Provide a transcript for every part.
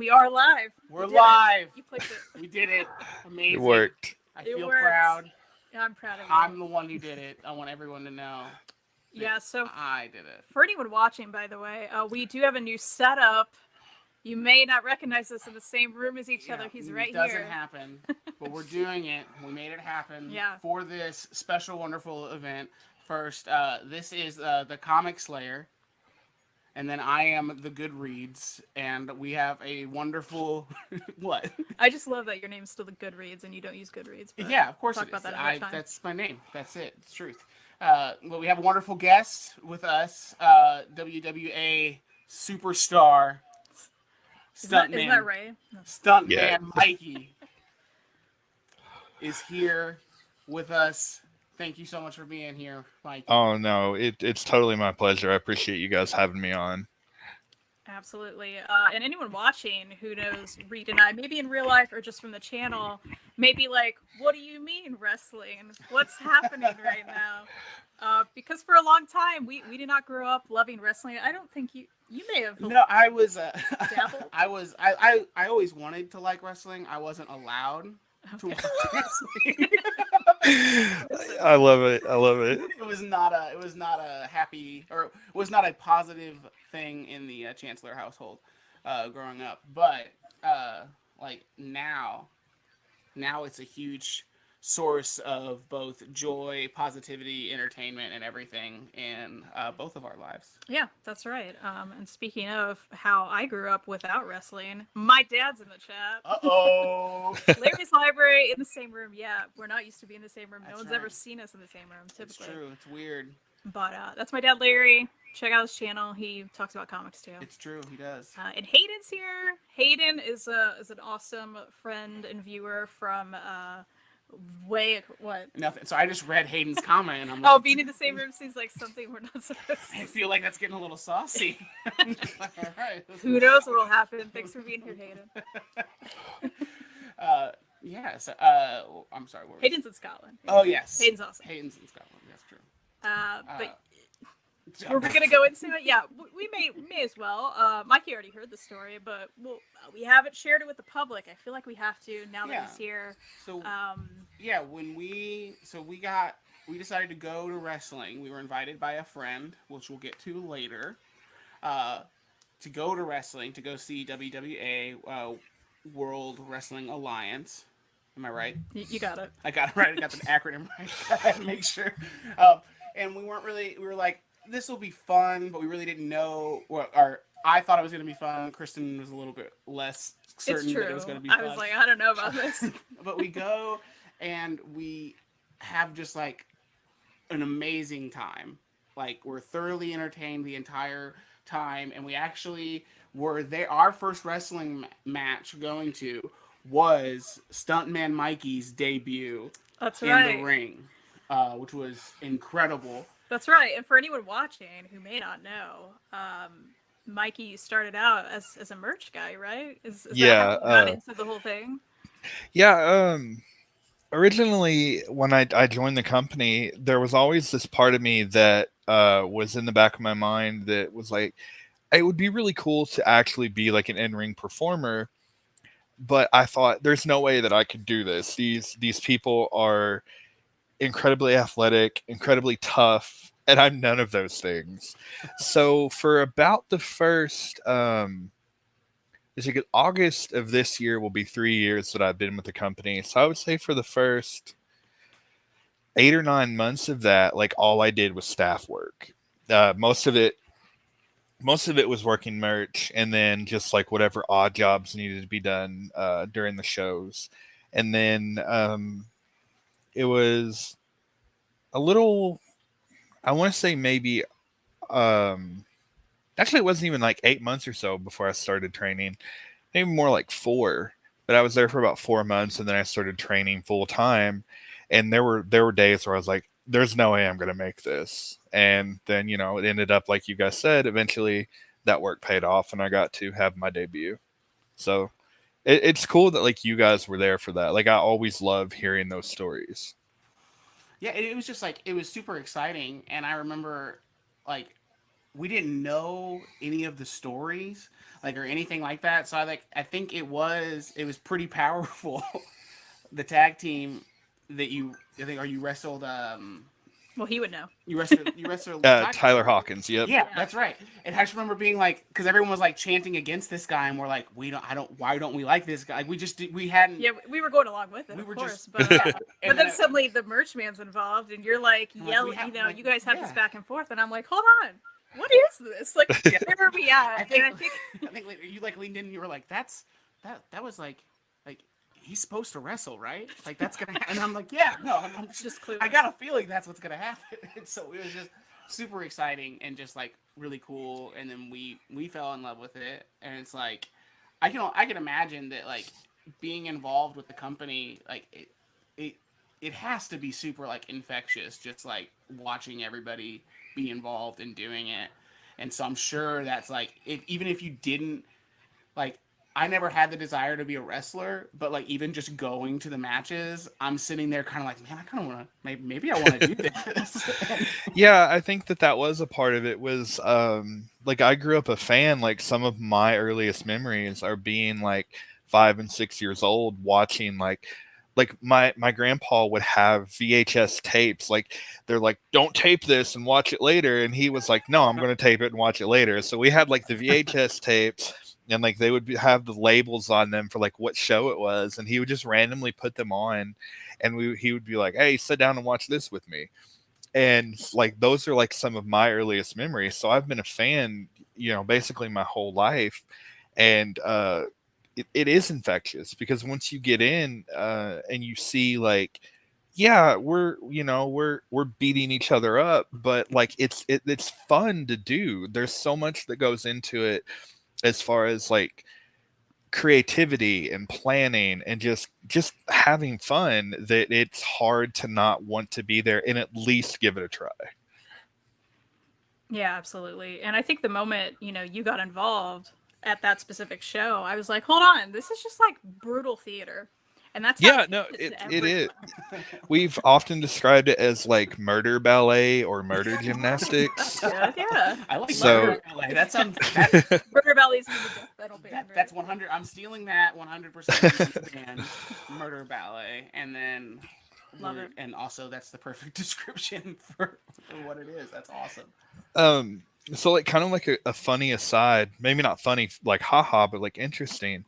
We are live. We're live. You clicked it. We did it. Amazing. It worked. I It feel worked. proud. Yeah, I'm proud of you. I'm the one who did it. I want everyone to know. Yeah, so I did it. for anyone watching, by the way, we do have a new setup. You may not recognize us in the same room as each other. He's right here. It doesn't here. happen, but we're doing it. We made it happen Yeah. for this special, wonderful event. First, this is the Comic Slayer. And then I am the GoodReids, and we have a wonderful what? I just love that your name's still the GoodReids and you don't use GoodReids. Yeah, of course talk it is. about that another time. That's my name. That's it. It's truth. But we have a wonderful guest with us, WWA superstar, Stuntman. Isn't that right? No. Stuntman Mikey is here with us. Thank you so much for being here, Mike. Oh, no, it's totally my pleasure. I appreciate you guys having me on. Absolutely. And anyone watching who knows Reid and I, maybe in real life or just from the channel, maybe like, what do you mean wrestling? What's happening right now? Because for a long time, we did not grow up loving wrestling. I don't think you may have. No, I was. dabbled? I always wanted to like wrestling. I wasn't allowed to watch wrestling. I love it. I love it. It was not a happy, or it was not a positive thing in the Chancellor household growing up. But like now it's a huge source of both joy, positivity, entertainment, and everything in both of our lives. Yeah, that's right. And speaking of how I grew up without wrestling, my dad's in the chat. Uh-oh. Larry's library in the same room. Yeah, we're not used to being in the same room. No one's ever seen us in the same room, typically. It's true. It's weird. But that's my dad, Larry. Check out his channel. He talks about comics too. It's true. He does. And Hayden's here. Hayden is an awesome friend and viewer from what? Nothing. So I just read Hayden's comment, and I'm like, oh, being in the same room seems like something we're not supposed to. I feel like that's getting a little saucy. I'm just like, all right. Who knows what'll happen? Thanks for being here, Hayden. Yes. I'm sorry. Hayden's in Scotland. Oh yes. Hayden's awesome. Hayden's in Scotland. That's true. But we're gonna go into it. Yeah, we may as well. Mikey already heard the story, but we haven't shared it with the public. I feel like we have to now that he's here. So when we decided to go to wrestling. We were invited by a friend, which we'll get to later, to go to wrestling to go see WWA World Wrestling Alliance. Am I right? You got it. I got it right. I got the acronym right. I had to make sure. And we were like, this will be fun, but we really didn't know. I thought it was going to be fun. Kristen was a little bit less certain that it was going to be fun. I was like, I don't know about this. But we go, and we have just like an amazing time. Like, we're thoroughly entertained the entire time, and we actually were there. Our first wrestling match going to was Stuntman Mikey's debut That's in right. the ring, which was incredible. That's right. And for anyone watching who may not know, Mikey started out as a merch guy, right? Is that how you got into the whole thing? Yeah. Originally, when I joined the company, there was always this part of me that was in the back of my mind that was like, it would be really cool to actually be like an in-ring performer. But I thought, there's no way that I could do this. These people are incredibly athletic, incredibly tough, and I'm none of those things. So for about the first, August of this year will be 3 years that I've been with the company. So I would say for the first 8 or 9 months of that, like, all I did was staff work. Most of it was working merch, and then just like whatever odd jobs needed to be done during the shows. And then it was a little, I want to say maybe, actually it wasn't even like 8 months or so before I started training, maybe more like 4, but I was there for about 4 months, and then I started training full time. And there were days where I was like, there's no way I'm going to make this. And then, it ended up, like you guys said, eventually that work paid off and I got to have my debut. So it's cool that like you guys were there for that. Like, I always love hearing those stories. Yeah, it was just like, it was super exciting. And I remember like we didn't know any of the stories like or anything like that. So I think it was pretty powerful. The tag team that I think, or you wrestled Well, he would know. you wrestled Tyler Hawkins. Yep. Yeah, Yeah. that's right. And I just remember being like, because everyone was like chanting against this guy, and we're like, why don't we like this guy? Like, we hadn't. Yeah, we were going along with it, We of were course. just- But yeah. but then suddenly the merch man's involved, and you're like I'm like, yelling. we have- You know, like, you guys have this yeah. back and forth, and I'm like, hold on, what is this? Like, where are we at? I think, And I think I think like, you like leaned in, and you were like, that was like he's supposed to wrestle, right? Like that's gonna happen. And I'm like, yeah, no, I'm just clueless. I got a feeling that's what's gonna happen. And so it was just super exciting and just like really cool. And then we fell in love with it. And it's like I can imagine that like being involved with the company, like it has to be super like infectious, just like watching everybody be involved in doing it. And so I'm sure that's like even if you didn't like I never had the desire to be a wrestler, but like even just going to the matches, I'm sitting there kind of like, man, I kind of want to maybe I want to do this. Yeah, I think that was a part of it. Was like I grew up a fan. Like some of my earliest memories are being like 5 and 6 years old, watching like my grandpa would have VHS tapes. Like they're like, don't tape this and watch it later, and he was like, no, I'm going to tape it and watch it later. So we had like the VHS tapes. And like they would have the labels on them for like what show it was, and he would just randomly put them on, and he would be like, "Hey, sit down and watch this with me." And like those are like some of my earliest memories. So I've been a fan, basically my whole life, and it is infectious because once you get in and you see like, yeah, we're beating each other up, but like it's fun to do. There's so much that goes into it as far as like creativity and planning and just having fun, that it's hard to not want to be there and at least give it a try. Yeah, absolutely. And I think the moment, you got involved at that specific show, I was like, hold on, this is just like brutal theater. And that's how Yeah, I no, pitched it to is. everyone. We've often described it as like murder ballet or murder gymnastics. Good, yeah. I like So- murder ballet. That sounds Murder Ballet's in the death metal band. Right? that's 100. I'm stealing that 100% and murder ballet, and then Love it. and also that's the perfect description for what it is. That's awesome. So like kind of like a funny aside, maybe not funny like haha, but like interesting.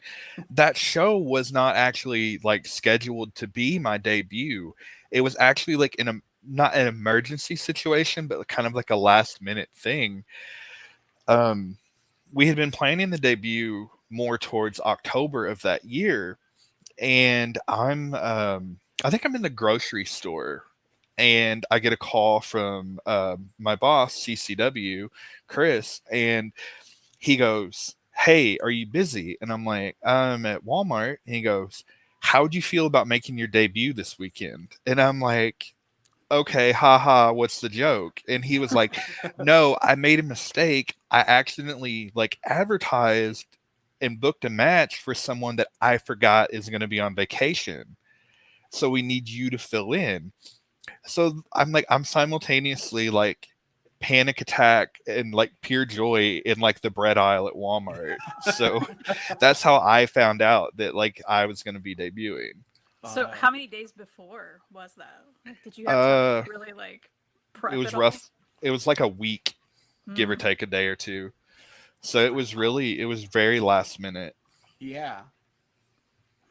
That show was not actually like scheduled to be my debut. It was actually like in a not an emergency situation, but kind of like a last minute thing. We had been planning the debut more towards October of that year, and I think I'm in the grocery store, and I get a call from my boss, CCW, Chris, and he goes, "Hey, are you busy?" And I'm like, "I'm at Walmart." And he goes, "How'd you feel about making your debut this weekend?" And I'm like, "Okay, haha, what's the joke?" And he was like, "No, I made a mistake. I accidentally like advertised and booked a match for someone that I forgot is going to be on vacation. So we need you to fill in." So I'm simultaneously like panic attack and like pure joy in like the bread aisle at Walmart. So that's how I found out that like I was going to be debuting. So how many days before was that? Like, did you have time to really like prep It was all? rough. It was like a week, give or Mm. take a day or two. So it was very last minute. Yeah.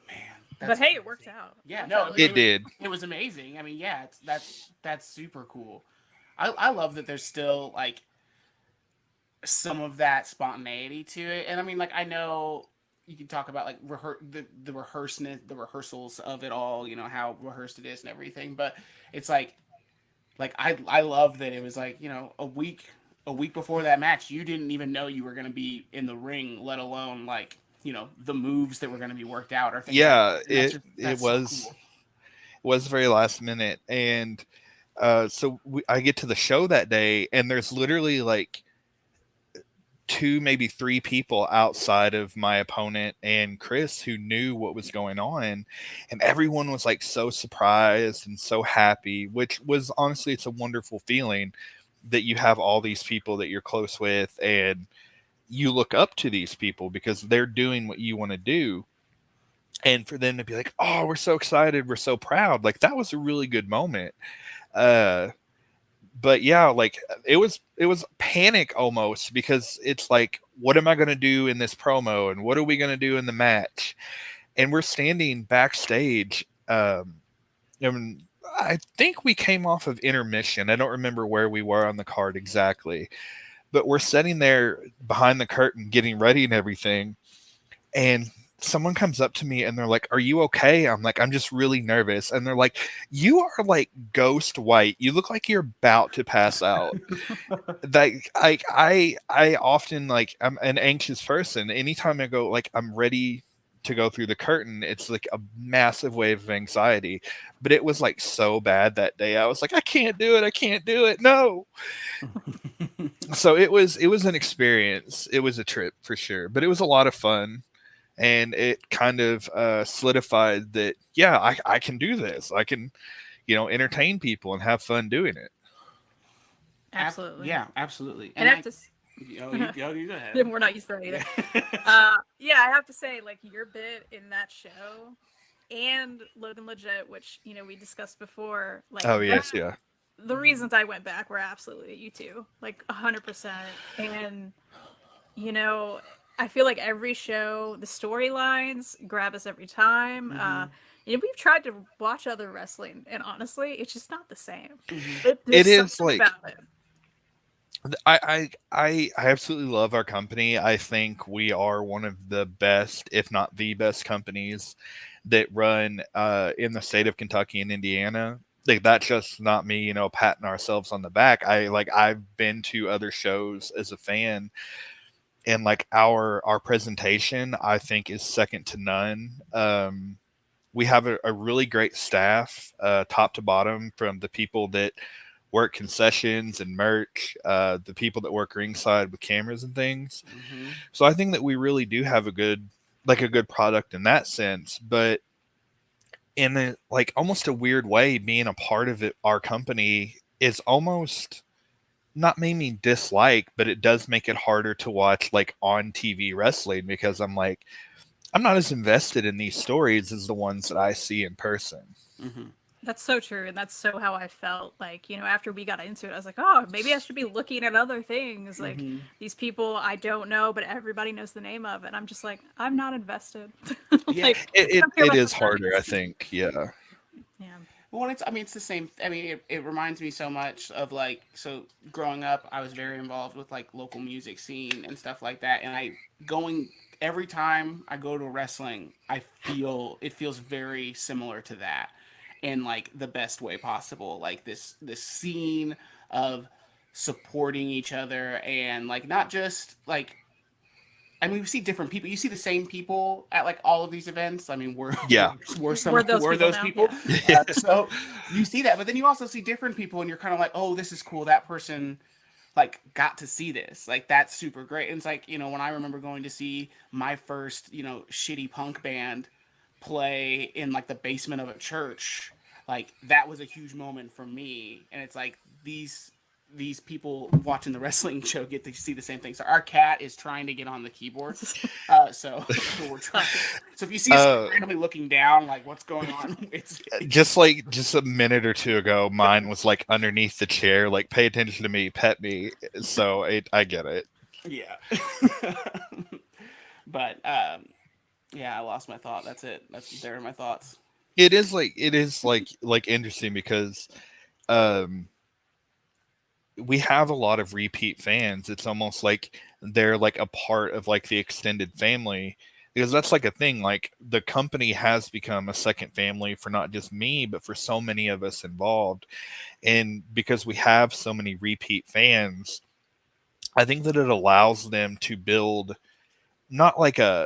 Man. But hey, it worked out. Yeah, That's no, at It least. did. It was amazing. I mean, yeah, that's super cool. I love that there's still like some of that spontaneity to it, and I mean, like I know you can talk about like the rehearsals of it all, how rehearsed it is and everything, but it's like I love that it was like a week before that match, you didn't even know you were going to be in the ring, let alone like the moves that were going to be worked out or things. Yeah, like that. And that's so was cool. was very last minute, and so I get to the show that day, and there's literally like two, maybe three people outside of my opponent and Chris who knew what was going on, and everyone was like so surprised and so happy, which was honestly, it's a wonderful feeling. that you have all these people that you're close with, and you look up to these people because they're doing what you want to do. And for them to be like, oh, we're so excited, we're so proud, like that was a really good moment. Uh, but yeah, like it was panic almost, because it's like, what am I going to do in this promo, and what are we going to do in the match? And we're standing backstage. And I think we came off of intermission. I don't remember where we were on the card exactly, but we're sitting there behind the curtain getting ready and everything. And someone comes up to me and they're like, "Are you okay?" I'm like, "I'm just really nervous." And they're like, "You are like ghost white. You look like you're about to pass out." Like I often, like, I'm an anxious person. Anytime I go, like, I'm ready to go through the curtain, it's like a massive wave of anxiety. But it was like so bad that day. I was like, I can't do it. I can't do it. No. So it was an experience. It was a trip for sure, but it was a lot of fun. And it kind of solidified that, yeah, I can do this. I can, entertain people and have fun doing it. Absolutely. Yeah, absolutely. And I have to. You go ahead. We're not used to that either. Yeah. Yeah, I have to say, like, your bit in that show and Logan Legit, which we discussed before, like, Oh yes, yeah. the reasons I went back were absolutely you two, like 100%. And I feel like every show, the storylines grab us every time. We've tried to watch other wrestling, and honestly, it's just not the same. It There's is something like, about it. I absolutely love our company. I think we are one of the best, if not the best, companies that run in the state of Kentucky and Indiana. Like, that's just not me, patting ourselves on the back. I've been to other shows as a fan, and like our presentation, I think, is second to none. We have a really great staff, top to bottom, from the people that work concessions and merch, the people that work ringside with cameras and things. So I think that we really do have a good product in that sense. But in a, like, almost a weird way, being a part of it, our company, is almost not made me dislike, but it does make it harder to watch like on TV wrestling, because I'm like, I'm not as invested in these stories as the ones that I see in person. That's so true, and that's so how I felt. Like, after we got into it, I was like, oh, maybe I should be looking at other things. Like, these people I don't know, but everybody knows the name of, and I'm just like, I'm not invested. Yeah. Like, It is harder, I think. Yeah. Yeah. Well, it's the same. I mean, it reminds me so much of, like, so growing up, I was very involved with like local music scene and stuff like that. And every time I go to wrestling, it feels very similar to that, in like the best way possible. Like this scene of supporting each other, and like not just like, I mean, we see different people. You see the same people at like all of these events. I mean, Yeah. we're those people. Yeah. So you see that, but then you also see different people, and you're kind of like, oh, this is cool. That person like got to see this. Like, that's super great. And it's like, when I remember going to see my first, shitty punk band play in like the basement of a church, like that was a huge moment for me. And it's like these people watching the wrestling show get to see the same thing. So our cat is trying to get on the keyboard. So we're trying. So if you see us randomly looking down, like, what's going on? It's Just a minute or two ago, mine was like underneath the chair, like, pay attention to me, pet me. So I get it. yeah. But yeah, I lost my thought. That's it. There are my thoughts. It is like interesting, because we have a lot of repeat fans. It's almost like they're like a part of like the extended family, because that's like a thing. Like, the company has become a second family for not just me, but for so many of us involved. And because we have so many repeat fans, I think that it allows them to build not like a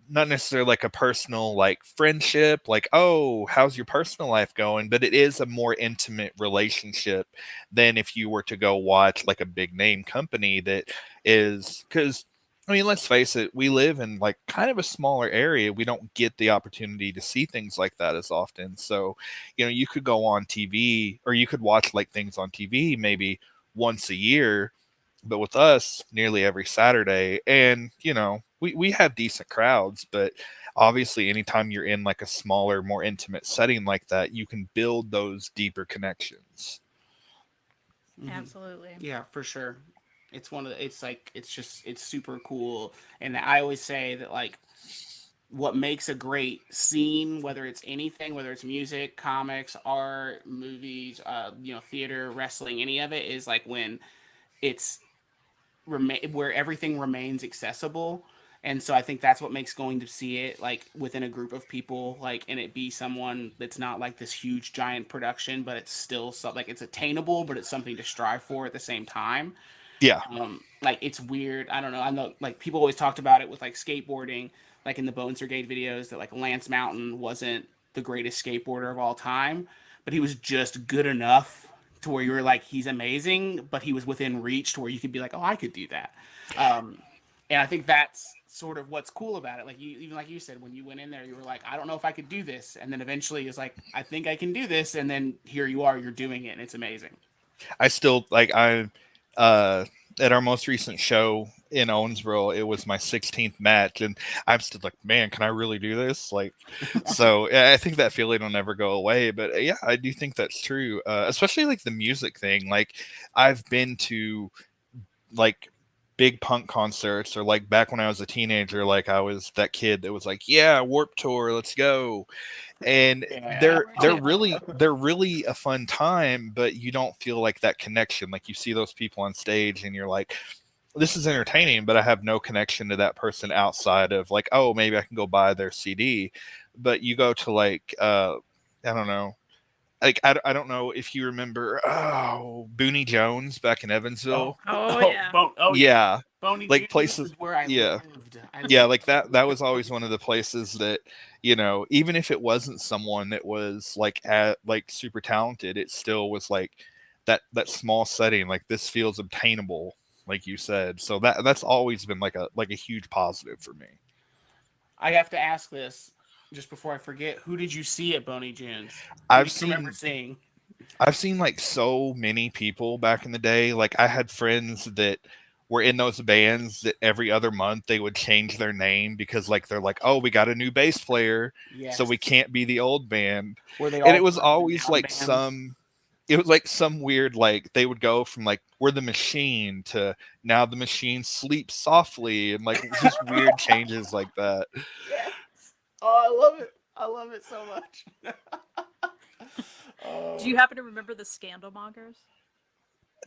not necessarily like a personal like friendship, like, oh, how's your personal life going, but it is a more intimate relationship than if you were to go watch like a big name company. That is, because I mean, let's face it, we live in like kind of a smaller area. We don't get the opportunity to see things like that as often. So you could go on TV, or you could watch like things on TV maybe once a year, but with us nearly every Saturday. And we have decent crowds, but obviously anytime you're in like a smaller, more intimate setting like that, you can build those deeper connections. Absolutely. Yeah, for sure. It's one of the, it's like it's super cool, and I always say that like what makes a great scene, whether it's anything, whether it's music, comics, art, movies, theater, wrestling, any of it, is like when it's where everything remains accessible. And so I think that's what makes going to see it like within a group of people, like, and it be someone that's not like this huge giant production, but it's still like it's attainable, but it's something to strive for at the same time. Yeah. Like it's weird. I don't know. I know like people always talked about it with like skateboarding, like in the Bones Brigade videos, that like Lance Mountain wasn't the greatest skateboarder of all time, but he was just good enough to where you were like, he's amazing, but he was within reach to where you could be like, oh, I could do that. And I think that's sort of what's cool about it. Like you, even like you said, when you went in there, you were like, I don't know if I could do this, and then eventually it's like, I think I can do this, and then here you are, you're doing it, and it's amazing. I still like at our most recent show in Owensboro, it was my 16th match, and I'm still like, man, can I really do this? Like, so I think that feeling will never go away. But yeah, I do think that's true, especially like the music thing. Like, I've been to like big punk concerts, or like back when I was a teenager, like I was that kid that was like, yeah, Warped Tour, let's go. And Yeah. they're really a fun time, but you don't feel like that connection. Like, you see those people on stage and you're like, this is entertaining, but I have no connection to that person outside of like, oh, maybe I can go buy their CD. But you go to like I don't know, like I don't know if you remember Booney Jones back in Evansville. Yeah, Boney like Jones places. is where I Yeah, lived. yeah, like that was always one of the places that, even if it wasn't someone that was like super talented, it still was like that small setting. Like, this feels obtainable, like you said. So that's always been like a huge positive for me. I have to ask this just before I forget. Who did you see at Boney Jones? Who I've do you remember seen seeing? I've seen like so many people back in the day. Like, I had friends that were in those bands that every other month they would change their name because like they're like, oh, we got a new bass player, so Yes. we can't be the old band. Were they And all it was part of the always down like bands? some weird, like they would go from like, we're the Machine to now the Machine sleeps softly, and like just weird changes like that. Yes. Oh, I love it. I love it so much. Do you happen to remember the Scandalmongers?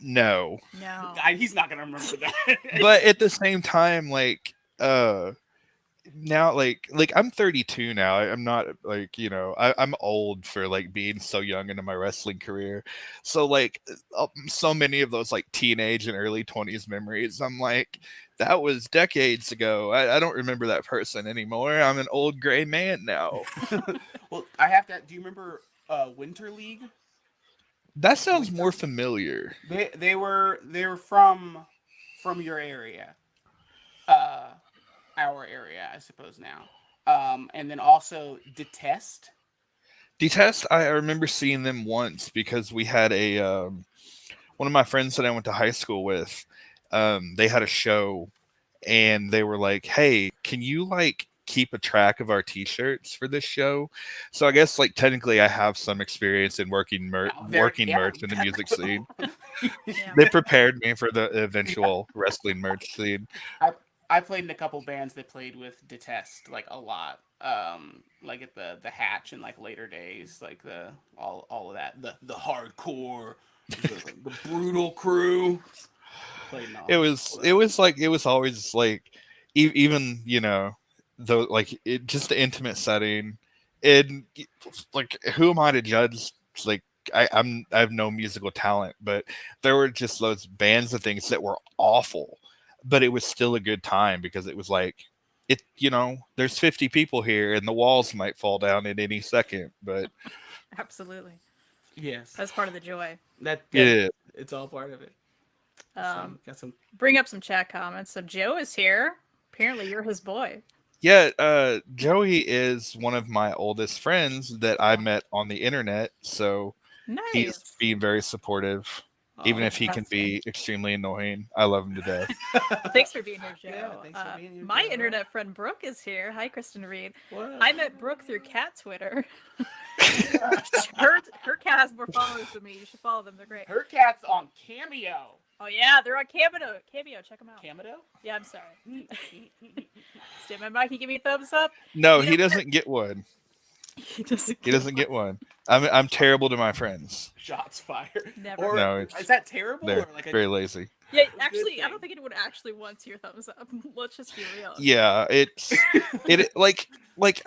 No. No. He's not gonna remember that. But at the same time, like now, like I'm 32 now. I'm not like, I'm old for like being so young into my wrestling career. So like so many of those like teenage and early 20s memories, I'm like, that was decades ago. I don't remember that person anymore. I'm an old gray man now. Well, I have to. Do you remember Winter League? That sounds more familiar. They were from your area, uh, our area, I suppose now. And then also Detest. Detest, I remember seeing them once because we had a one of my friends that I went to high school with. They had a show, and they were like, "Hey, can you like keep a track of our T-shirts for this show?" So I guess like technically I have some experience in working merch in the music scene. Yeah. They prepared me for the eventual wrestling merch scene. I played in a couple bands that played with Detest like a lot. Like at the Hatch in like later days, like the all of that, the hardcore, the brutal crew. Played in all It was always like even though like it just the intimate setting, and like, who am I to judge? Like, I have no musical talent, but there were just those bands and things that were awful, but it was still a good time because it was like, there's 50 people here and the walls might fall down at any second, but Absolutely. Yes, That's part of the joy. yeah. It's all part of it. Got some. Bring up some chat comments. So Joe is here. Apparently you're his boy. Yeah, Joey is one of my oldest friends that I met on the internet, so he's Nice. being very supportive. Even Oh, if he can That's be extremely annoying. I love him to death. Thanks for being here, Joe. Yeah, thanks for being here, My Joe. internet friend Brooke is here. Hi, Kristen Reid. What? I met Brooke through cat Twitter. her cat has more followers than me. You should follow them. They're great. Her cat's on Cameo. Oh yeah, they're on Cameo. Cameo, check them out. Cameo? Yeah, I'm sorry. Stuntman Mikey, give me a thumbs up. No, You he know- doesn't get one. He doesn't. He doesn't get one. I'm terrible to my friends. Shots fired. Never. Or No, it's is that terrible? they're Or like very lazy. Yeah, good actually, I thing. don't think anyone actually wants your thumbs up. Let's just be real. Yeah, it like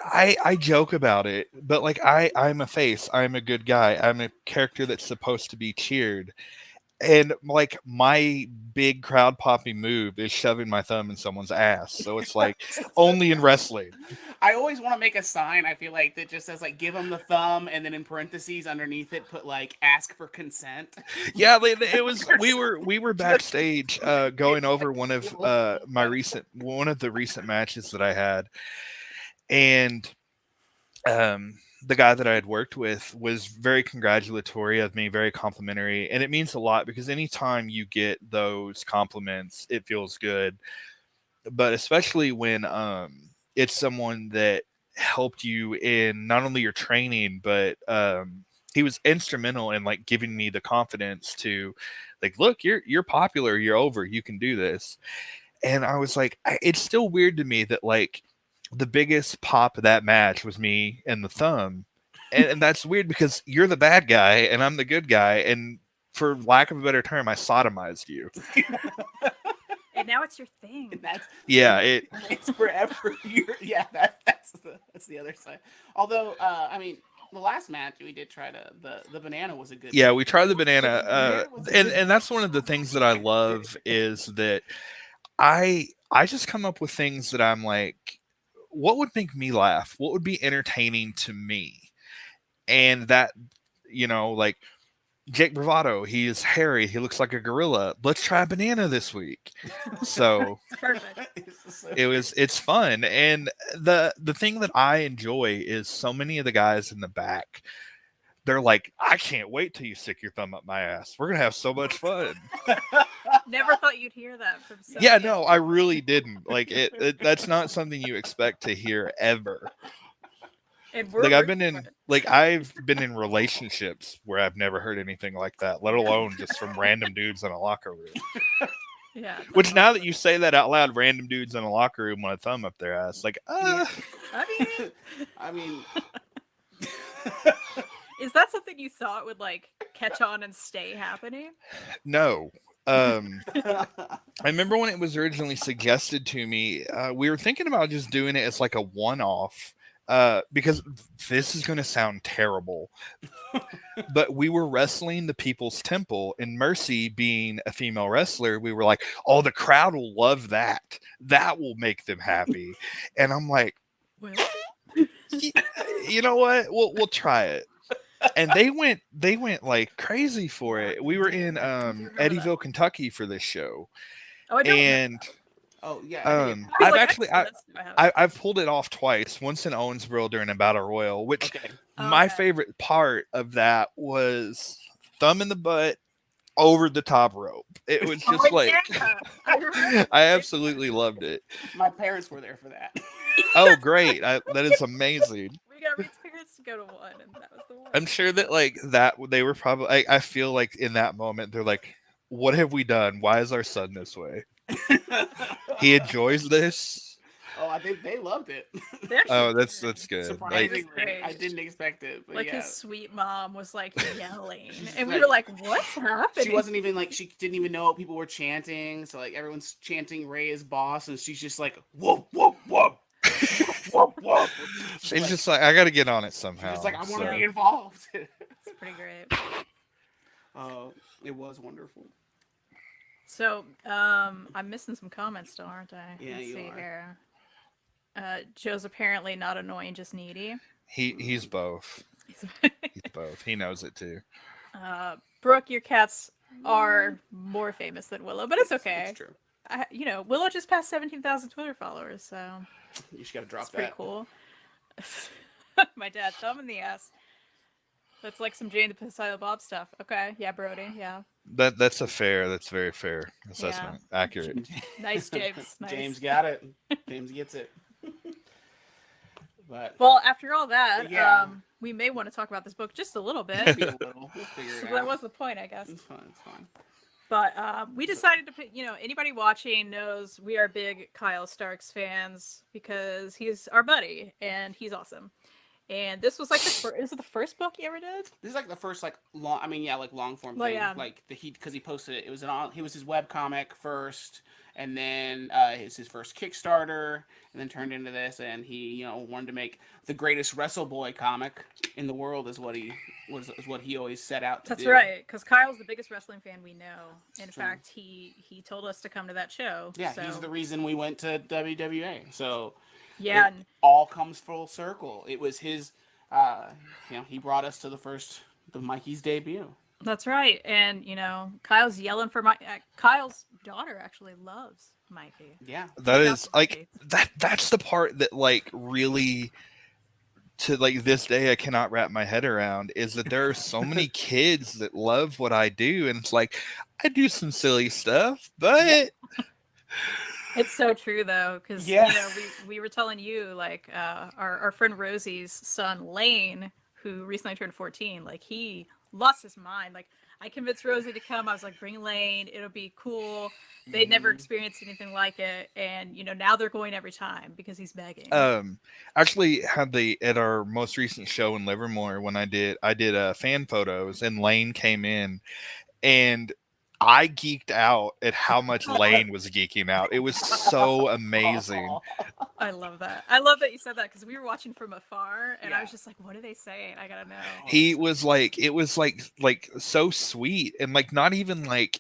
I joke about it, but like I'm a face. I'm a good guy. I'm a character that's supposed to be cheered. And like my big crowd popping move is shoving my thumb in someone's ass. So it's like only in wrestling. I always want to make a sign, I feel like, that just says like give them the thumb, and then in parentheses underneath it put like ask for consent. Yeah, it was we were backstage going over one of the recent matches that I had, and the guy that I had worked with was very congratulatory of me, very complimentary, and it means a lot because anytime you get those compliments, it feels good. But especially when it's someone that helped you in not only your training, but he was instrumental in like giving me the confidence to like, look, you're popular, you're over, you can do this. And I was like, it's still weird to me that like the biggest pop of that match was me and the thumb. And that's weird because you're the bad guy and I'm the good guy. And for lack of a better term, I sodomized you. And now it's your thing. And that's It's forever. That's the other side. Although, I mean, the last match we did try to the banana was a good. Yeah, we tried the banana, and that's one of the things that I love is that I just come up with things that I'm like, what would make me laugh? What would be entertaining to me? And that, like Jake Bravado, he is hairy, he looks like a gorilla. Let's try a banana this week. So Perfect. it's fun. And the thing that I enjoy is so many of the guys in the back, they're like, I can't wait till you stick your thumb up my ass. We're gonna have so much fun. Never thought you'd hear that from someone. Yeah, no, I really didn't. Like that's not something you expect to hear ever. And we're Like I've rooting been for in it. like I've been in relationships where I've never heard anything like that, let alone just from random dudes in a locker room. Yeah. Which now that you say that out loud, random dudes in a locker room want a thumb up their ass. Like, I mean, I mean, is that something you thought would like catch on and stay happening? no. I remember when it was originally suggested to me, we were thinking about just doing it as like a one-off. Because this is going to sound terrible, but we were wrestling the People's Temple, and Mercy being a female wrestler, we were like, oh, the crowd will love that. That will make them happy. And I'm like, Well, you know what? We'll try it. And they went like crazy for it. We were in Eddyville, Kentucky for this show. oh, I don't. And oh yeah. I've Like, actually I have. I've pulled it off twice. Once in Owensboro during a battle royal, which Okay. my Okay. favorite part of that was thumb in the butt over the top rope. It was just Oh, like yeah. I remember. I absolutely loved it. My parents were there for that. Oh, great! That is amazing. We got Reid's parents to go to one, and that was the one. I'm sure that like that they were probably. I feel like in that moment they're like, "What have we done? Why is our son this way? He enjoys this." Oh, I think they loved it. They actually Oh, did. that's good. Surprisingly, Like- I didn't expect it. But Like yeah. his sweet mom was like yelling, She's and we like- were like, "What's happening?" She wasn't even like, she didn't even know what people were chanting. So like everyone's chanting Ray is boss, and she's just like, whoop whoop whoop, whoop whoop. She's just like, I got to get on it somehow. She's like, I want to so. be involved. It's pretty great. It was wonderful. So, I'm missing some comments still, aren't I? Yeah, Let's you see are. here. Joe's apparently not annoying, just needy. He's both. He's both. He knows it too. Brooke, your cats are more famous than Willow, but it's okay. It's true. Willow just passed 17,000 Twitter followers, so You just gotta drop it's pretty that. cool. My dad, thumb in the ass. That's like some Jane the Silent Bob stuff. Okay, yeah, Brody, yeah, That's very fair yeah. assessment. Accurate. Nice, James. Nice. James got it. James gets it. But Well, after all that, yeah, we may want to talk about this book just a little bit. maybe a little. We'll figure it That out. was the point, I guess. It's fine. It's fine. But we decided to put, anybody watching knows we are big Kyle Starks fans because he's our buddy and he's awesome. And this was like is it the first book he ever did? This is like the first like long. I mean, yeah, like long form Well, thing. yeah. Like because he posted it. It was he was his web comic first, and then it's his first Kickstarter, and then turned into this. And he wanted to make the greatest Wrestle Boy comic in the world is what he always set out to That's do. right, because Kyle's the biggest wrestling fan we know. In fact, he told us to come to that show. Yeah, so. he's the reason we went to WWA. So yeah, it all comes full circle. It was his, he brought us to the Mikey's debut. That's right. And Kyle's yelling for Kyle's daughter actually loves Mikey. Yeah, That is like that's the part that like really to like this day I cannot wrap my head around is that there are so many kids that love what I do, and it's like I do some silly stuff, but It's so true though, because we were telling you like our friend Rosie's son Lane, who recently turned 14, like he lost his mind. Like I convinced Rosie to come. I was like, bring Lane, it'll be cool. They'd never experienced anything like it, and now they're going every time because he's begging. Actually had at our most recent show in Livermore when I did fan photos and Lane came in and I geeked out at how much Lane was geeking out. It was so amazing. I love that. I love that you said that because we were watching from afar, and I was just like, "What are they saying? I gotta know." He was like, it was like so sweet, and like not even like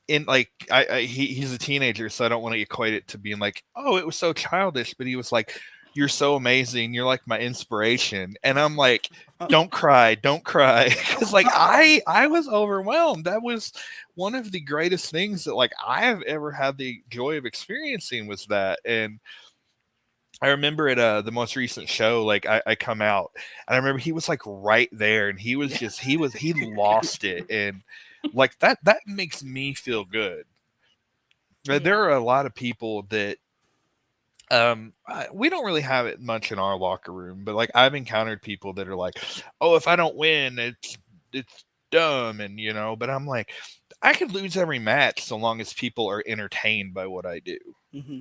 in like he's a teenager, so I don't want to equate it to being like, oh, it was so childish, but he was like, you're so amazing, you're like my inspiration, and I'm like, don't cry, because like I was overwhelmed. That was one of the greatest things that like I have ever had the joy of experiencing was that. And I remember at the most recent show, like I come out and I remember he was like right there, and he was just he lost it, and like that makes me feel good. There are a lot of people that we don't really have it much in our locker room, but like I've encountered people that are like, oh, if I don't win, it's dumb, and but I'm like, I could lose every match so long as people are entertained by what I do. Mm-hmm.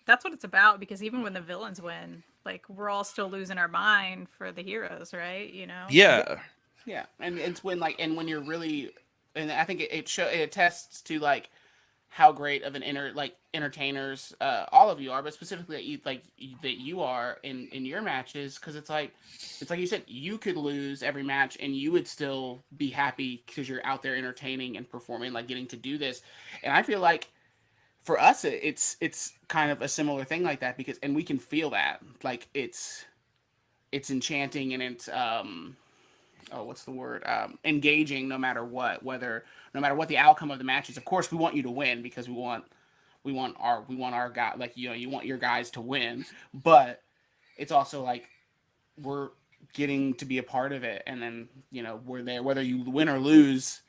That's what it's about, because even when the villains win, like we're all still losing our mind for the heroes, right? Yeah, and it's when when you're really, and I think it attests to like how great of an entertainers all of you are, but specifically that you are in your matches, because it's like you said, you could lose every match and you would still be happy because you're out there entertaining and performing, like getting to do this. And I feel like for us it's kind of a similar thing like that, because we can feel that like it's enchanting, and it's what's the word? Engaging, no matter what the outcome of the match is. Of course, we want you to win because we want our guy, like you want your guys to win, but it's also like we're getting to be a part of it, and then we're there whether you win or lose.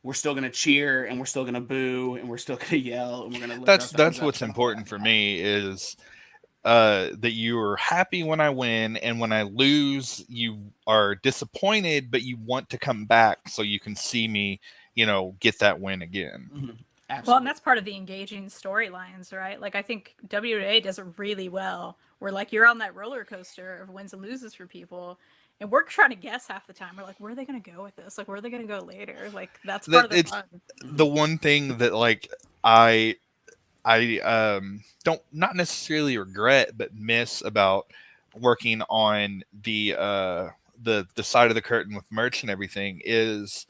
We're still gonna cheer, and we're still gonna boo, and we're still gonna yell, and we're gonna. That's what's important for me is that you are happy when I win, and when I lose, you are disappointed, but you want to come back so you can see me, get that win again. Mm-hmm. Absolutely. Well, and that's part of the engaging storylines, right? Like I think WWA does it really well, where like you're on that roller coaster of wins and loses for people. And we're trying to guess half the time. We're like, where are they going to go with this? Like, where are they going to go later? Like, that's part of the fun. The one thing that, like, I don't not necessarily regret, but miss about working on the side of the curtain with merch and everything is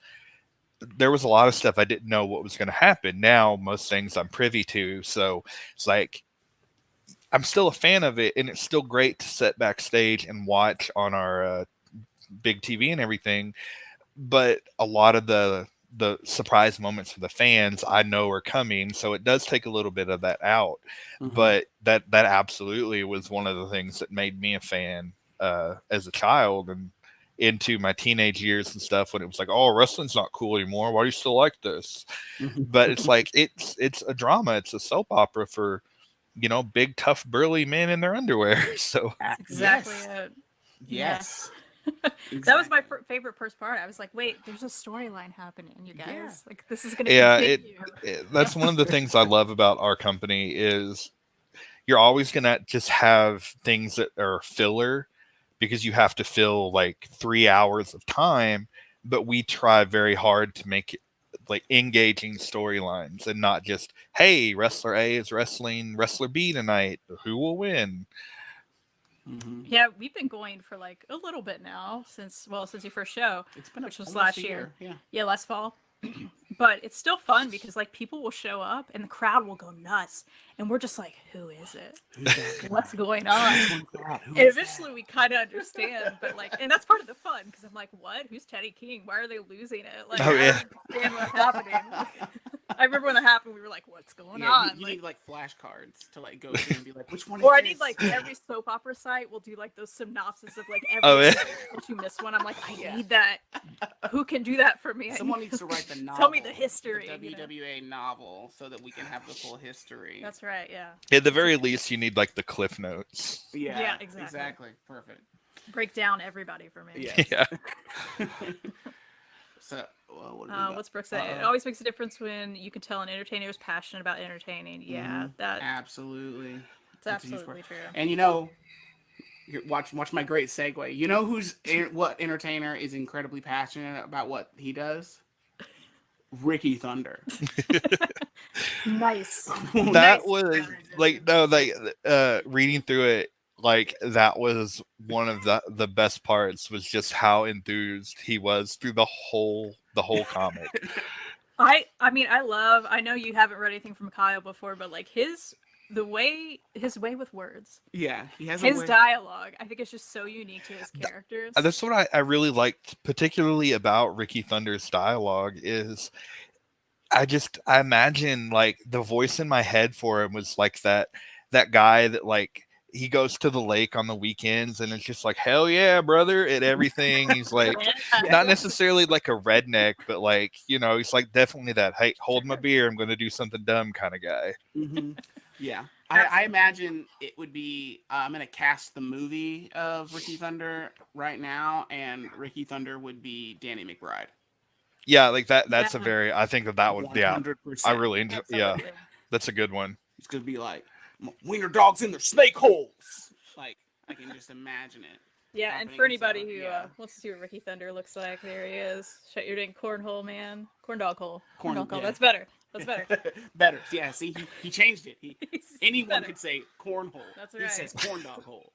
there was a lot of stuff I didn't know what was going to happen. Now, most things I'm privy to. So it's like, I'm still a fan of it, and it's still great to sit backstage and watch on our big TV and everything, but a lot of the surprise moments for the fans I know are coming, so it does take a little bit of that out. Mm-hmm. But that absolutely was one of the things that made me a fan as a child, and into my teenage years and stuff when it was like, oh, wrestling's not cool anymore. Why do you still like this? But it's like it's a drama. It's a soap opera for big tough burly men in their underwear. So That's exactly Yes. it. Yes. That was my Exactly. favorite first part. I was like, wait, there's a storyline happening, you guys. Yeah. Like, this is gonna yeah, continue. that's one of the things I love about our company is you're always gonna just have things that are filler because you have to fill like 3 hours of time, but we try very hard to make it like engaging storylines and not just, hey, wrestler A is wrestling wrestler B tonight. Who will win? Yeah, we've been going for like a little bit now since your first show, It's been which was almost last a year. Yeah. Last fall. But it's still fun because like people will show up and the crowd will go nuts, and we're just like, who is it? What's going on? And eventually we kind of understand, but like, and that's part of the fun because I'm like, what? Who's Teddy King? Why are they losing it? Like, Oh, I yeah. don't understand what's happening. I remember when that happened, we were like, what's going Yeah, on? you need like flashcards to like go through and be like, which one? Or is I need this? like every soap opera site will do like those synopsis of like every Oh, yeah. episode in case you miss one. I'm like, I need that. Who can do that for me? Someone needs to write the novel. Tell me the history. The WWA novel, so that we can have the full history. That's right. Yeah. At the very least, you need like the cliff notes. Yeah, exactly. Perfect. Break down everybody for me. Yeah. Yeah. So, what do we got? What's Brooke say? It always makes a difference when you can tell an entertainer is passionate about entertaining. Yeah, that's Absolutely. That's a huge absolutely part. true. And watch my great segue. You know what entertainer is incredibly passionate about what he does? Ricky Thunder. Nice. That Nice. was like reading through it, like that was one of the best parts was just how enthused he was through the whole comic. I mean, I know you haven't read anything from Kyle before, but like his way with words. Yeah, he has his dialogue. I think it's just so unique to his characters. That's what I really liked, particularly about Ricky Thunder's dialogue is I imagine like the voice in my head for him was like that guy that like he goes to the lake on the weekends and it's just like, hell yeah, brother, at everything. He's like not necessarily like a redneck, but like, he's like definitely that, hey, hold my beer, I'm going to do something dumb kind of guy. Mm-hmm. Yeah. I imagine it would be, I'm going to cast the movie of Ricky Thunder right now, and Ricky Thunder would be Danny McBride. Yeah, like that's a very, I think that would, 100%. Yeah, I really enjoy, Absolutely. yeah, that's a good one. It's going to be like, wiener dogs in their snake holes. Like, I can just imagine it. Yeah, and for anybody who wants to see what Ricky Thunder looks like, there he is. You're doing cornhole, man. Corn dog hole. Corn dog hole. That's better. That's better. Better. Yeah, see, he changed it. Anyone could say cornhole. That's right. He says corn dog hole.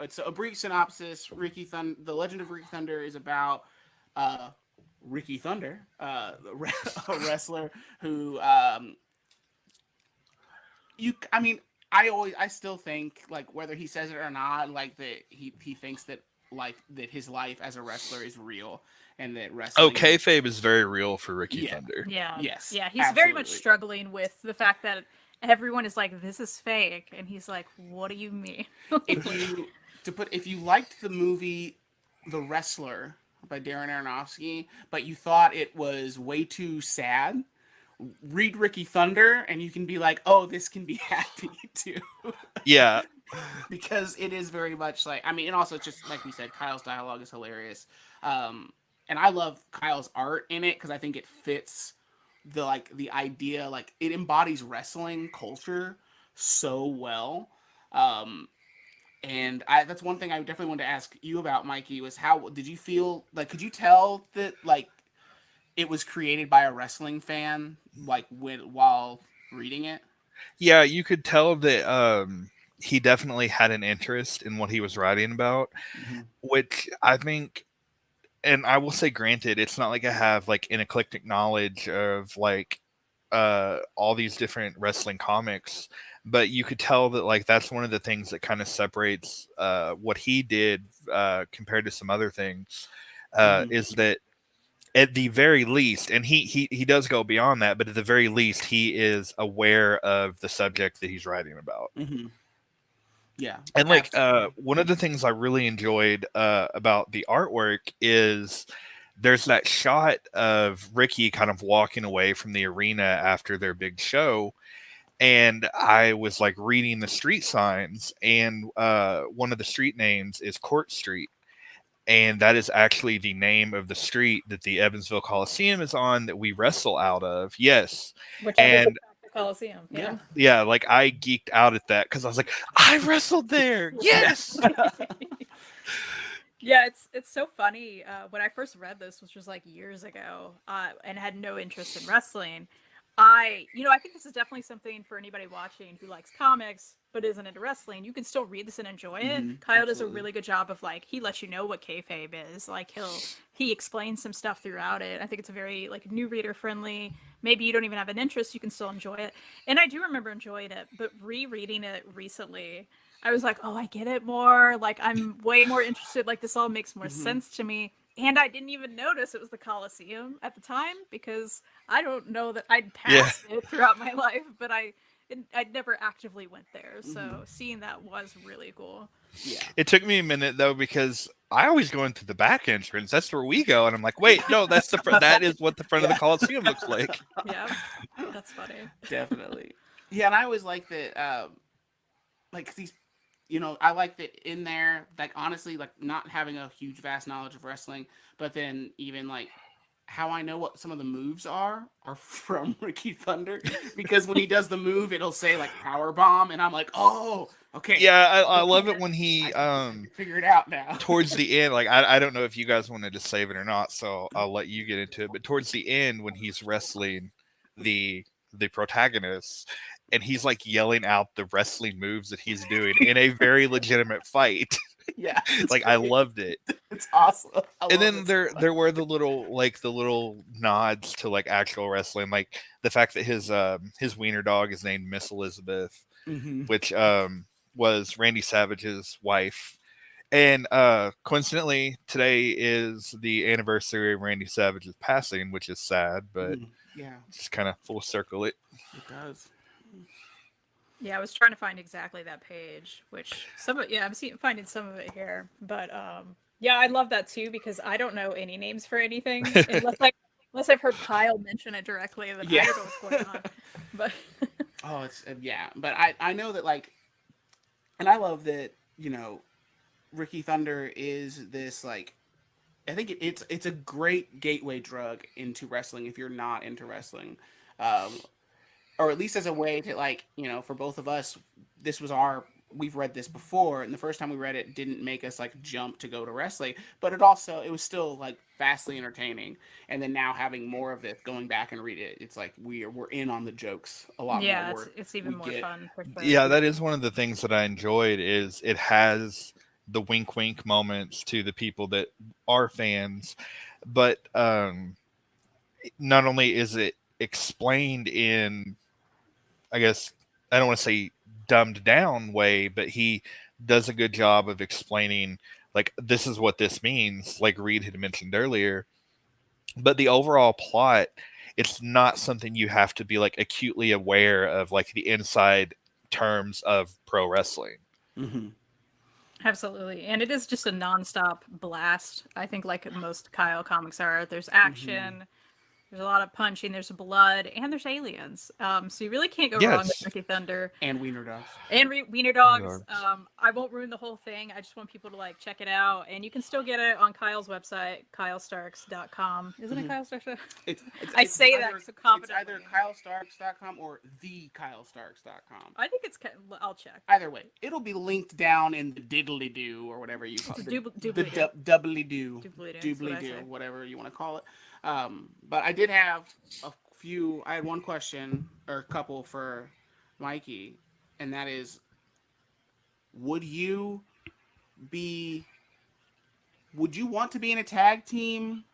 So a brief synopsis: The Legend of Ricky Thunder is about Ricky Thunder, a wrestler who I still think, like, whether he says it or not, like, that he thinks that his life as a wrestler is real, and that wrestling. Oh, kayfabe is very real for Ricky Thunder. Yeah. Yes. Yeah, he's very much struggling with the fact that everyone is like, this is fake, and he's like, what do you mean? If you liked the movie The Wrestler by Darren Aronofsky, but you thought it was way too sad, read Ricky Thunder and you can be like, oh, this can be happy too. Yeah. Because it is very much like, and also just like we said, Kyle's dialogue is hilarious. And I love Kyle's art in it because I think it fits the idea, like it embodies wrestling culture so well. And that's one thing I definitely wanted to ask you about, Mikey, was how did you feel, like, could you tell that like it was created by a wrestling fan, like while reading it? Yeah, you could tell that he definitely had an interest in what he was writing about, which I think, and I will say, granted, it's not like I have like an eclectic knowledge of like all these different wrestling comics, but you could tell that like that's one of the things that kind of separates what he did compared to some other things, is that at the very least, and he does go beyond that, but at the very least, he is aware of the subject that he's writing about. Yeah. And like Absolutely. one of the things I really enjoyed about the artwork is there's that shot of Ricky kind of walking away from the arena after their big show, and I was like reading the street signs, and one of the street names is Court Street, and that is actually the name of the street that the Evansville Coliseum is on that we wrestle out of. Yes. Which that is a And fact Coliseum. Yeah. yeah, like I geeked out at that because I was like, I wrestled there. Yes. Yeah, it's so funny. When I first read this, which was like years ago, and had no interest in wrestling, I think this is definitely something for anybody watching who likes comics but isn't into wrestling. You can still read this and enjoy it. Kyle does a really good job of like he lets you know what kayfabe is. Like he explains some stuff throughout it. I think it's a very like new reader friendly. Maybe you don't even have an interest, you can still enjoy it. And I do remember enjoying it, but rereading it recently, I was like, oh, I get it more. Like, I'm way more interested. Like, this all makes more sense to me. And I didn't even notice it was the Coliseum at the time because I don't know that I'd Yeah. passed it throughout my life, but I'd never actively went there. So seeing that was really cool. Yeah. It took me a minute though because I always go into the back entrance. That's where we go, and I'm like, wait, no, that's the that is what the front of the Coliseum looks like. Yeah, that's funny. Definitely. Yeah, and I always like that. Like these, I like that in there. Like honestly, like not having a huge vast knowledge of wrestling, but then even like how I know what some of the moves are from Ricky Thunder because when he does the move, it'll say like power bomb, and I'm like, oh, okay. Yeah, I love it when he Figure it out now. towards the end, like I don't know if you guys wanted to save it or not, so I'll let you get into it. But towards the end, when he's wrestling the protagonist, and he's like yelling out the wrestling moves that he's doing in a very legitimate fight. Yeah, like I loved it. It's awesome. And then there were the little nods to like actual wrestling, like the fact that his wiener dog is named Miss Elizabeth, which was Randy Savage's wife. And coincidentally, today is the anniversary of Randy Savage's passing, which is sad, but yeah, just kind of full circle it. It does. Yeah, I was trying to find exactly that page, which I'm finding some of it here, but yeah, I love that too because I don't know any names for anything unless I've heard Kyle mention it directly, then I don't know what's going on. But but I know that like, and I love that Ricky Thunder is this like, I think it's a great gateway drug into wrestling if you're not into wrestling. Or at least as a way to like, for both of us, we've read this before, and the first time we read it didn't make us like jump to go to wrestling, but it was still like vastly entertaining. And then now having more of it, going back and read it, it's like we're in on the jokes a lot more. Yeah, it's even more fun. For sure. Yeah, that is one of the things that I enjoyed is it has the wink wink moments to the people that are fans, but not only is it explained in, I guess I don't want to say dumbed down way, but he does a good job of explaining like this is what this means, like Reid had mentioned earlier. But the overall plot, it's not something you have to be like acutely aware of, like the inside terms of pro wrestling. Absolutely, and it is just a nonstop blast. I think like most Kyle comics are. There's action. There's a lot of punching, there's blood, and there's aliens. So you really can't go wrong with Ricky Thunder. And wiener dogs. And wiener dogs. I won't ruin the whole thing. I just want people to like check it out. And you can still get it on Kyle's website, kylestarks.com. Isn't it Kyle Starks? I say that so confidently. It's either kylestarks.com or thekylestarks.com. I think it's, I'll check. Either way, it'll be linked down in the diddly-doo or whatever you call it. The doubly-doo. Doobly-doo, whatever you want to call it. But I did have I had one question or a couple for Mikey, and that is, would you want to be in a tag team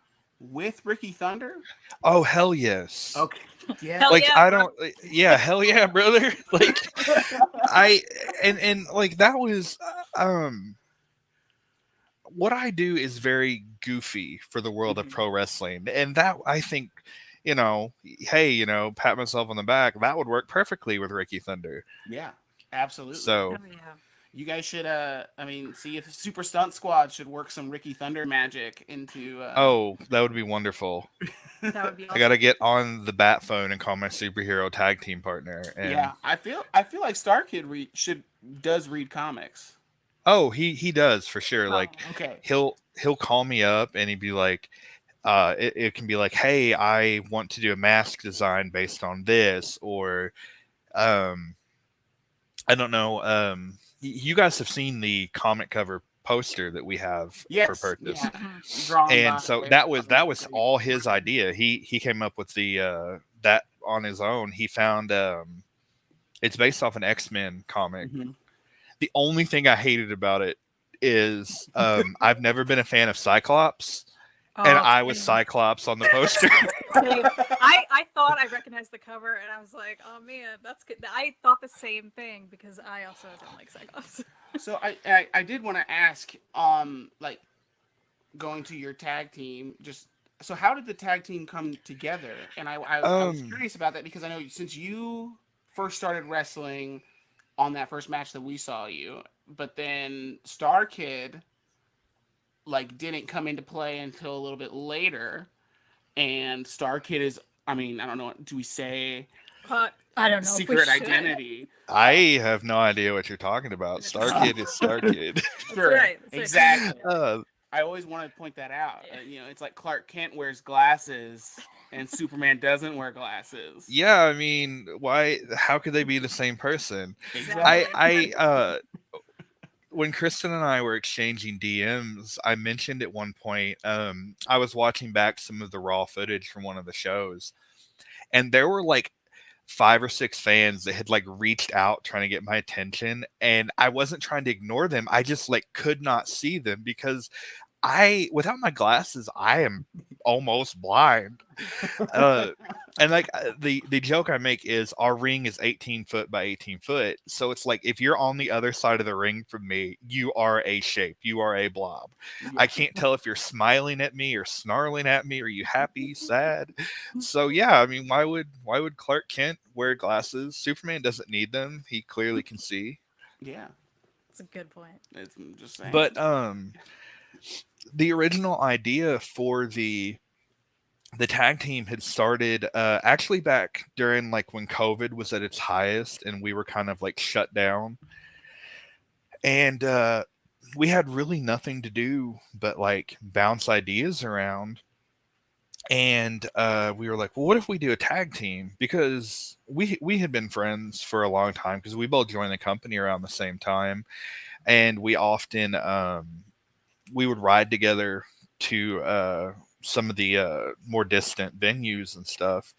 with Ricky Thunder? Oh, hell yes. Okay. Yeah. Hell like, yeah, I don't, yeah, hell yeah, brother. Like, and like, that was, what I do is very goofy for the world of pro wrestling. And that, I think, hey, pat myself on the back, that would work perfectly with Ricky Thunder. Yeah, absolutely. So, You guys should, see if Super Stunt Squad should work some Ricky Thunder magic into. Oh, that would be wonderful. That would be I gotta awesome. get on the bat phone and call my superhero tag team partner. And Yeah, I feel like Star Kid does read comics. oh, he does for sure. Oh, Like Okay. he'll call me up and he'd be like, it can be like, hey, I want to do a mask design based on this, or um, I don't know. You guys have seen the comic cover poster that we have for Yes. purchase, Yeah. mhm. Drawn and by. so that was all his idea. He came up with the that on his own. He found it's based off an X-Men comic. Mhm. The only thing I hated about it is I've never been a fan of Cyclops, and Oh, I was same. Cyclops on the poster. Same. I thought I recognized the cover, and I was like, oh man, that's good. I thought the same thing because I also don't like Cyclops. So I did want to ask, like going to your tag team, just so how did the tag team come together? And I was um, curious about that because I know since you first started wrestling on that first match that we saw you, but then Star Kid like didn't come into play until a little bit later, and Star Kid is, I don't know, do we say I don't know if we secret should. identity? I have no idea what you're talking about. Star Kid is Star Kid. That's Sure, right. That's right. exactly. uh, I always want to point that out. It's like Clark Kent wears glasses and Superman doesn't wear glasses. yeah, I mean, why? How could they be the same person? Exactly. When Kristen and I were exchanging DMs, I mentioned at one point, I was watching back some of the raw footage from one of the shows, and there were like 5 or 6 fans that had like reached out trying to get my attention, and I wasn't trying to ignore them. I just like could not see them because without my glasses, I am almost blind. Uh, and like the joke I make is our ring is 18 foot by 18 foot. So it's like if you're on the other side of the ring from me, you are a shape, you are a blob. I Yeah. can't tell if you're smiling at me or snarling at me. Are you happy, sad? So yeah, I mean, why would Clark Kent wear glasses? Superman doesn't need them. He clearly can see. Yeah, That's a good point. I'm just saying. But the original idea for the tag team had started actually back during like when COVID was at its highest and we were kind of like shut down. And we had really nothing to do but like bounce ideas around. And we were like, well, what if we do a tag team? Because we had been friends for a long time because we both joined the company around the same time. And we often we would ride together to some of the more distant venues and stuff.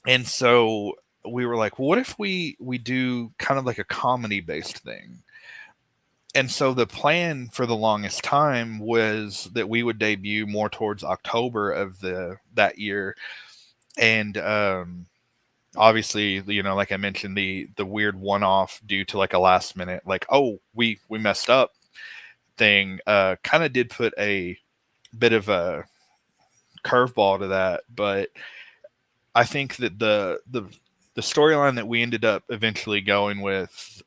And so we were like, well, what if we do kind of like a comedy based thing? And so the plan for the longest time was that we would debut more towards October of that year. And obviously, like I mentioned, the weird one off due to like a last minute, like, oh, we messed up thing, kind of did put a bit of a curveball to that. But I think that the storyline that we ended up eventually going with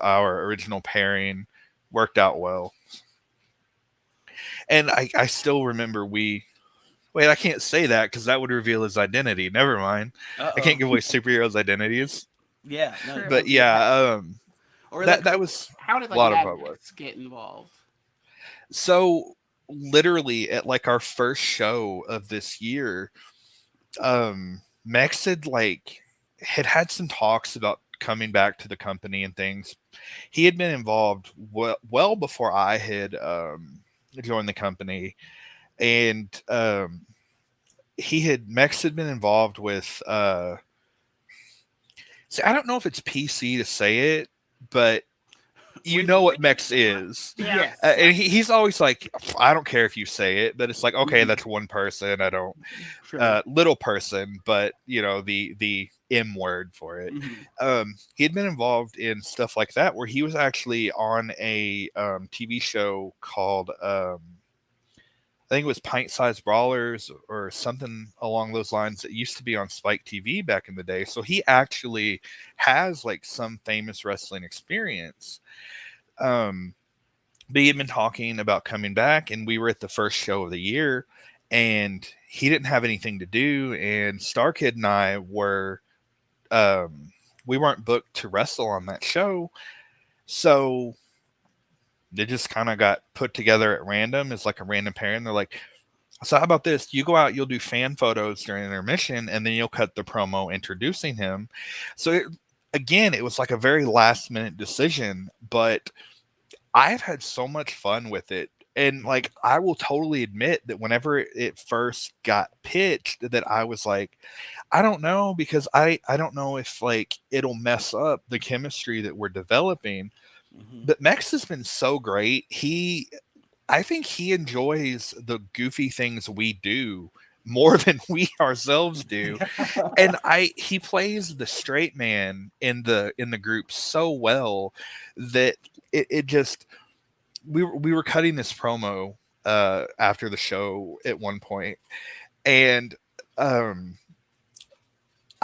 our original pairing worked out well. And I still remember wait, I can't say that because that would reveal his identity. Never mind. I can't give away superheroes' identities. Yeah, no. True. But yeah, Or that like, that was how did a like lot of Mad hard work. Max get involved? So literally at like our first show of this year, Max had some talks about coming back to the company and things. He had been involved well before I had joined the company, and Max had been involved with. See, I don't know if it's PC to say it, but you know what Mex is. Yeah. Yes. And he's always like, I don't care if you say it, but it's like, okay, that's one person. I don't, Sure. little person, but the M word for it. He had been involved in stuff like that, where he was actually on a TV show called, I think it was Pint Sized Brawlers or something along those lines that used to be on Spike TV back in the day. So he actually has like some famous wrestling experience. Um, but he had been talking about coming back, and we were at the first show of the year, and he didn't have anything to do. And Star Kid and I we weren't booked to wrestle on that show. So they just kind of got put together at random as like a random pairing. They're like, so how about this? You go out, you'll do fan photos during intermission, and then you'll cut the promo introducing him. So again, it was like a very last minute decision, but I've had so much fun with it. And like, I will totally admit that whenever it first got pitched, that I was like, I don't know, because I don't know if like it'll mess up the chemistry that we're developing. Mm-hmm. But Mex has been so great. I think he enjoys the goofy things we do more than we ourselves do. And he plays the straight man in the group so well that it just, we were cutting this promo after the show at one point, and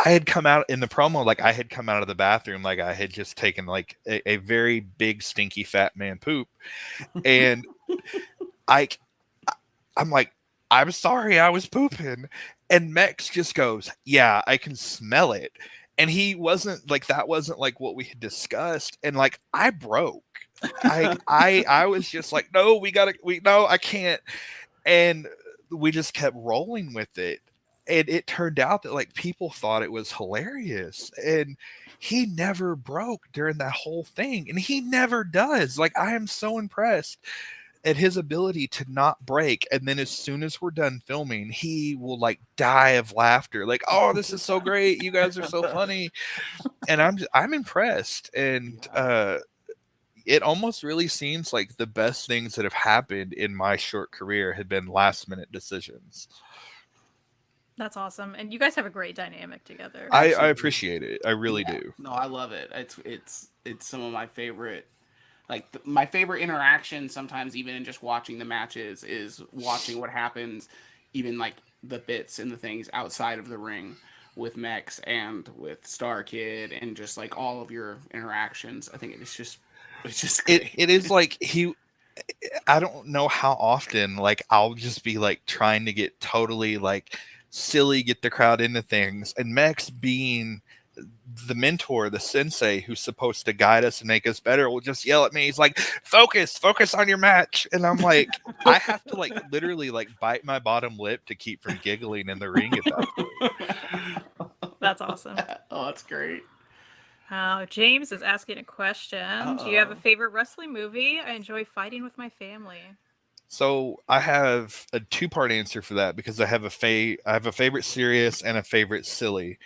I had come out in the promo, like I had come out of the bathroom, like I had just taken like a very big stinky fat man poop, and I'm like, I'm sorry, I was pooping, and Mex just goes, yeah, I can smell it, and he wasn't like, that wasn't like what we had discussed, and like I broke. I was just like, no, no, I can't. And we just kept rolling with it. And it turned out that like people thought it was hilarious. And he never broke during that whole thing. And he never does. Like, I am so impressed at his ability to not break. And then as soon as we're done filming, he will like die of laughter. Like, oh, this is so great. You guys are so funny. And I'm impressed. And it almost really seems like the best things that have happened in my short career had been last minute decisions. That's awesome. And you guys have a great dynamic together. I appreciate it. I really do. No, I love it. It's some of my favorite, like my favorite interaction sometimes, even in just watching the matches, is watching what happens, even like the bits and the things outside of the ring with Mex and with Star Kid, and just like all of your interactions. I think it's just great. It is like I don't know how often like I'll just be like trying to get totally like silly, get the crowd into things, and Mex, being the mentor, the sensei who's supposed to guide us and make us better, will just yell at me. He's like, focus on your match. And I'm like, I have to like literally like bite my bottom lip to keep from giggling in the ring at that point. That's awesome. Oh, that's great. James is asking a question. Uh-oh. Do you have a favorite wrestling movie? I enjoy fighting with my family. So I have a two-part answer for that, because I have a favorite serious and a favorite silly.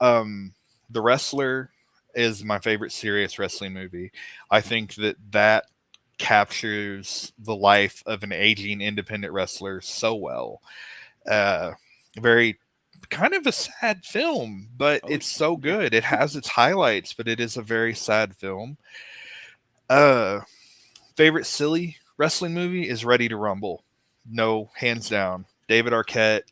The Wrestler is my favorite serious wrestling movie. I think that captures the life of an aging independent wrestler so well. Very kind of a sad film, but it's so good. It has its highlights, but it is a very sad film. Favorite silly wrestling movie is Ready to Rumble. No, hands down. David Arquette,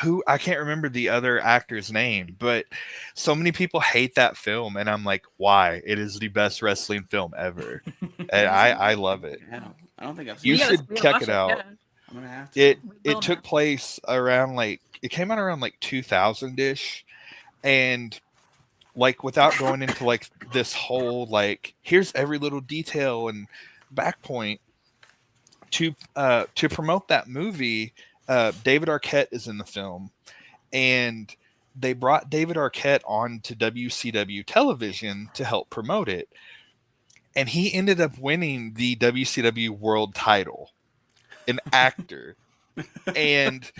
who I can't remember the other actor's name, but so many people hate that film, and I'm like, why? It is the best wrestling film ever. And I love it. I don't think I've seen You it. should check it out. Yeah. I'm gonna have to. It took place around like, it came out around like 2000-ish, and like, without going into like this whole like, here's every little detail and back point, to promote that movie, David Arquette is in the film, and they brought David Arquette on to WCW television to help promote it, and he ended up winning the WCW world title, an actor. And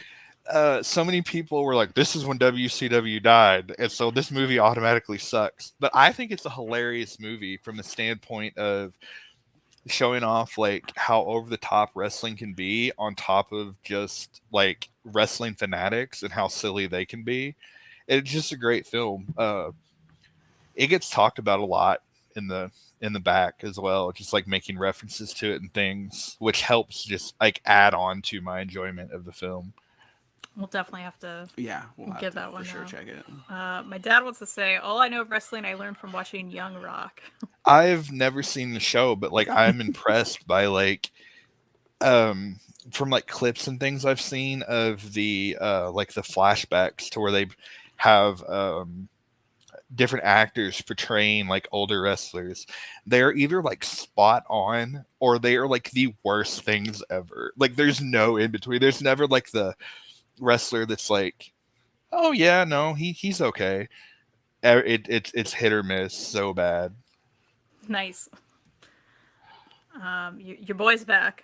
so many people were like, this is when WCW died, and so this movie automatically sucks. But I think it's a hilarious movie from the standpoint of showing off like how over the top wrestling can be, on top of just like wrestling fanatics and how silly they can be. It's just a great film. It gets talked about a lot in the back as well, just like making references to it and things, which helps just like add on to my enjoyment of the film. We'll definitely have to we'll have give to that one for sure now. check it. My dad wants to say, all I know of wrestling I learned from watching Young Rock. I've never seen the show, but like I'm impressed by like from like clips and things I've seen of the like the flashbacks to where they have different actors portraying like older wrestlers. They're either like spot on or they are like the worst things ever. Like there's no in between. There's never like the wrestler that's like, oh yeah, no, he's okay. It's hit or miss so bad. Nice. Your boy's back.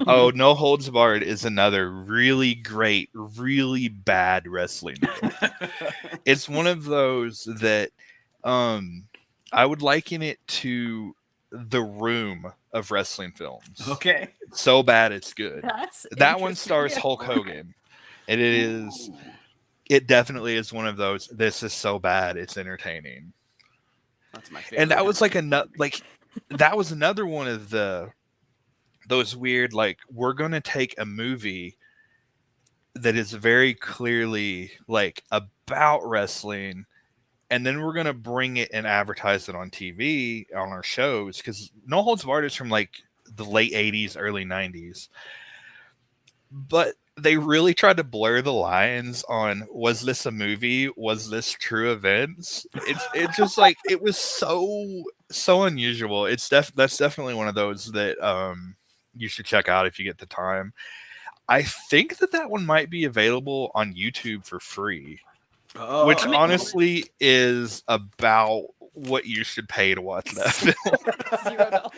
Oh, No Holds Barred is another really great, really bad wrestling movie. It's one of those that I would liken it to The Room of wrestling films. Okay. So bad it's good. That's That one stars Hulk Hogan. And it definitely is one of those, this is so bad it's entertaining. That's my favorite. And that was that was another one of those weird, like, we're gonna take a movie that is very clearly like about wrestling, and then we're gonna bring it and advertise it on TV on our shows, because No Holds Barred is from like the late 80s, early 90s. But they really tried to blur the lines on, was this a movie? Was this true events? It's just like, it was so unusual. That's definitely one of those that you should check out if you get the time. I think that one might be available on YouTube for free, which honestly is about what you should pay to watch that film. $0.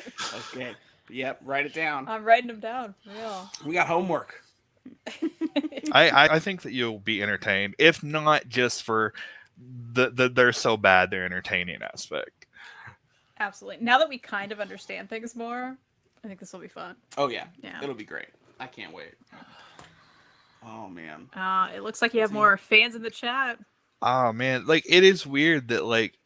Okay. Yep. Write it down. I'm writing them down. Real. We got homework. I think that you'll be entertained, if not just for the they're so bad they're entertaining aspect. Absolutely. Now that we kind of understand things more, I think this will be fun. Oh yeah. Yeah. It'll be great. I can't wait. Oh man. It looks like you have more fans in the chat. Oh man, like it is weird that like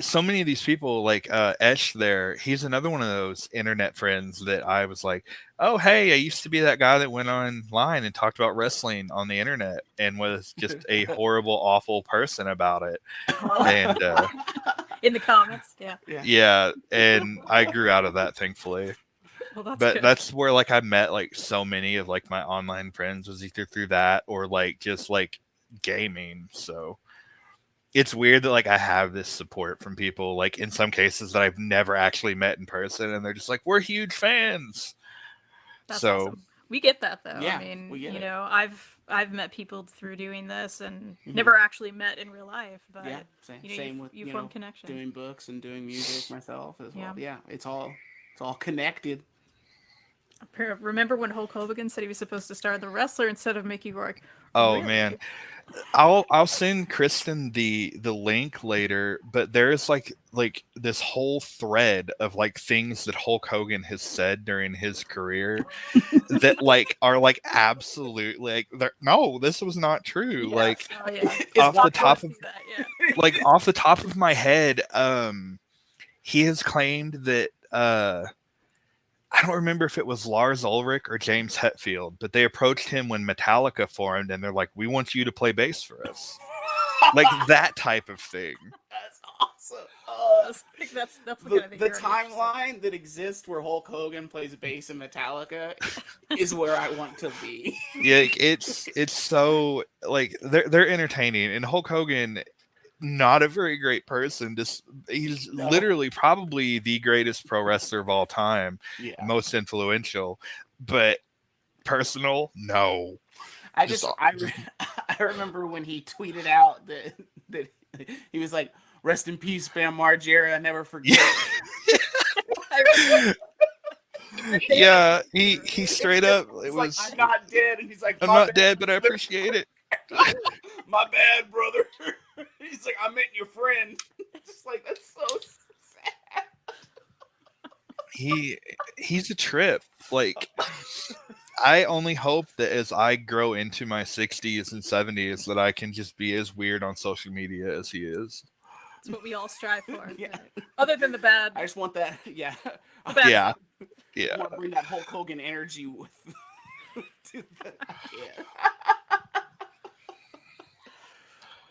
so many of these people, like Esh there, he's another one of those internet friends that I was like, oh hey, I used to be that guy that went online and talked about wrestling on the internet and was just a horrible, awful person about it. And in the comments, yeah, and I grew out of that, thankfully. Well, that's but good. That's where like I met like so many of like my online friends, was either through that or like just like gaming. So it's weird that like I have this support from people, like in some cases that I've never actually met in person, and they're just like, we're huge fans. That's awesome. We get that though. Yeah, I mean, you know, I've met people through doing this and never actually met in real life, but same with you form connection. Doing books and doing music myself as well. Yeah, it's all connected. Remember when Hulk Hogan said he was supposed to star The Wrestler instead of Mickey Rourke? Oh really? Man, I'll send Kristen the link later, but there's like this whole thread of like things that Hulk Hogan has said during his career that like are like absolutely like, no, this was not true. Yeah. Like off the top of my head, he has claimed that I don't remember if it was Lars Ulrich or James Hetfield, but they approached him when Metallica formed, and they're like, we want you to play bass for us. Like that type of thing. That's awesome. That's the timeline that exists where Hulk Hogan plays bass in Metallica is where I want to be. Yeah, it's so like they're entertaining, and Hulk Hogan, not a very great person. He's literally probably the greatest pro wrestler of all time, most influential, but personal, no. I remember when he tweeted out that he was like, "Rest in peace, Bam Margera, never forget." Yeah, he straight up. It was like, I'm not dead, and he's like, I'm not dead, but I appreciate it. My bad, brother. He's like, I met your friend. Just like, that's so sad. He's a trip. Like, I only hope that as I grow into my 60s and 70s that I can just be as weird on social media as he is. That's what we all strive for. Yeah. Other than the bad. I just want that. Yeah. The bad Yeah. stuff. Yeah. I want to bring that Hulk Hogan energy with. To the, I can't.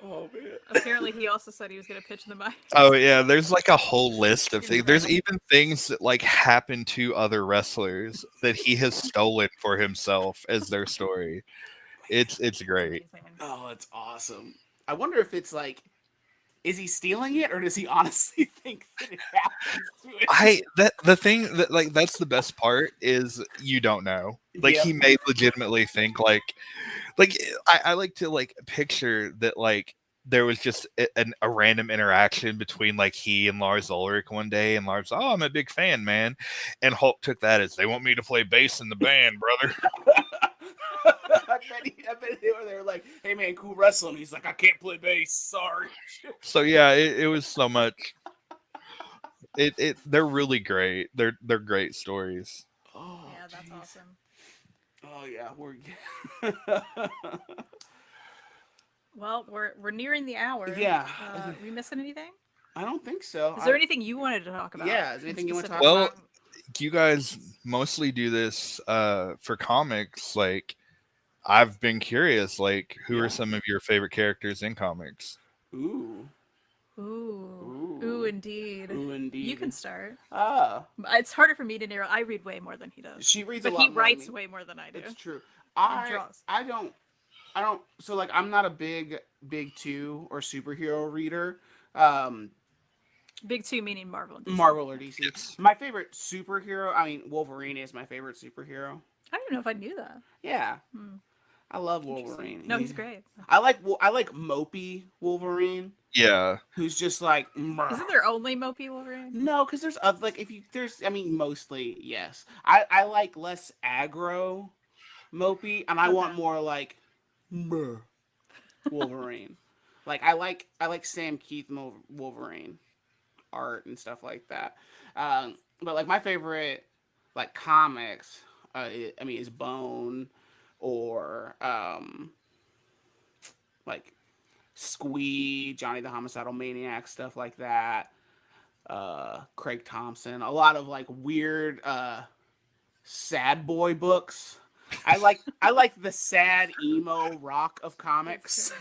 Oh man. Apparently, he also said he was going to pitch the mic. Oh yeah, there's like a whole list of things. There's even things that like happen to other wrestlers that he has stolen for himself as their story. It's great. Oh, it's awesome. I wonder if it's like, is he stealing it or does he honestly think that it happens to him? The thing that like that's the best part is you don't know. Like Yep. he may legitimately think like I like to like picture that like there was just a random interaction between like he and Lars Ulrich one day, and Lars, oh, I'm a big fan, man, and Hulk took that as they want me to play bass in the band, brother. I bet they were like, hey man, cool wrestling. He's like, I can't play bass, sorry. So yeah, it was so much. They're really great. They're great stories. Oh, Yeah, that's geez. awesome. Oh yeah, we're. Well, we're nearing the hour. Yeah. Are we missing anything? I don't think so. Is there anything you wanted to talk about? Yeah, is there anything you want to talk Well, about? you guys mostly do this for comics. Like, I've been curious. Like, who Yeah. are some of your favorite characters in comics? Ooh. Ooh, indeed. Ooh, indeed. You can start. It's It's harder for me to narrow. I read way more than he does. She reads But a lot he more than writes me. way more than I do. It's true. draws. I don't. So like, I'm not a big two or superhero reader. Big two meaning Marvel and DC. Marvel or DC. Yes. My favorite superhero. I mean, Wolverine is my favorite superhero. I don't even know if I knew that. Yeah, Hmm. I love Wolverine. No, he's great. I like mopey Wolverine, Yeah. who's just like. "Mrr." Isn't there only Mopey Wolverine? No, because there's other like I mean mostly yes. I like less aggro mopey, and I want more like "Mrr" Wolverine. Like I like Sam Keith Wolverine art and stuff like that. But like my favorite like comics, is Bone or like Squee, Johnny the Homicidal Maniac, stuff like that. Craig Thompson, a lot of like weird sad boy books. I like the sad emo rock of comics.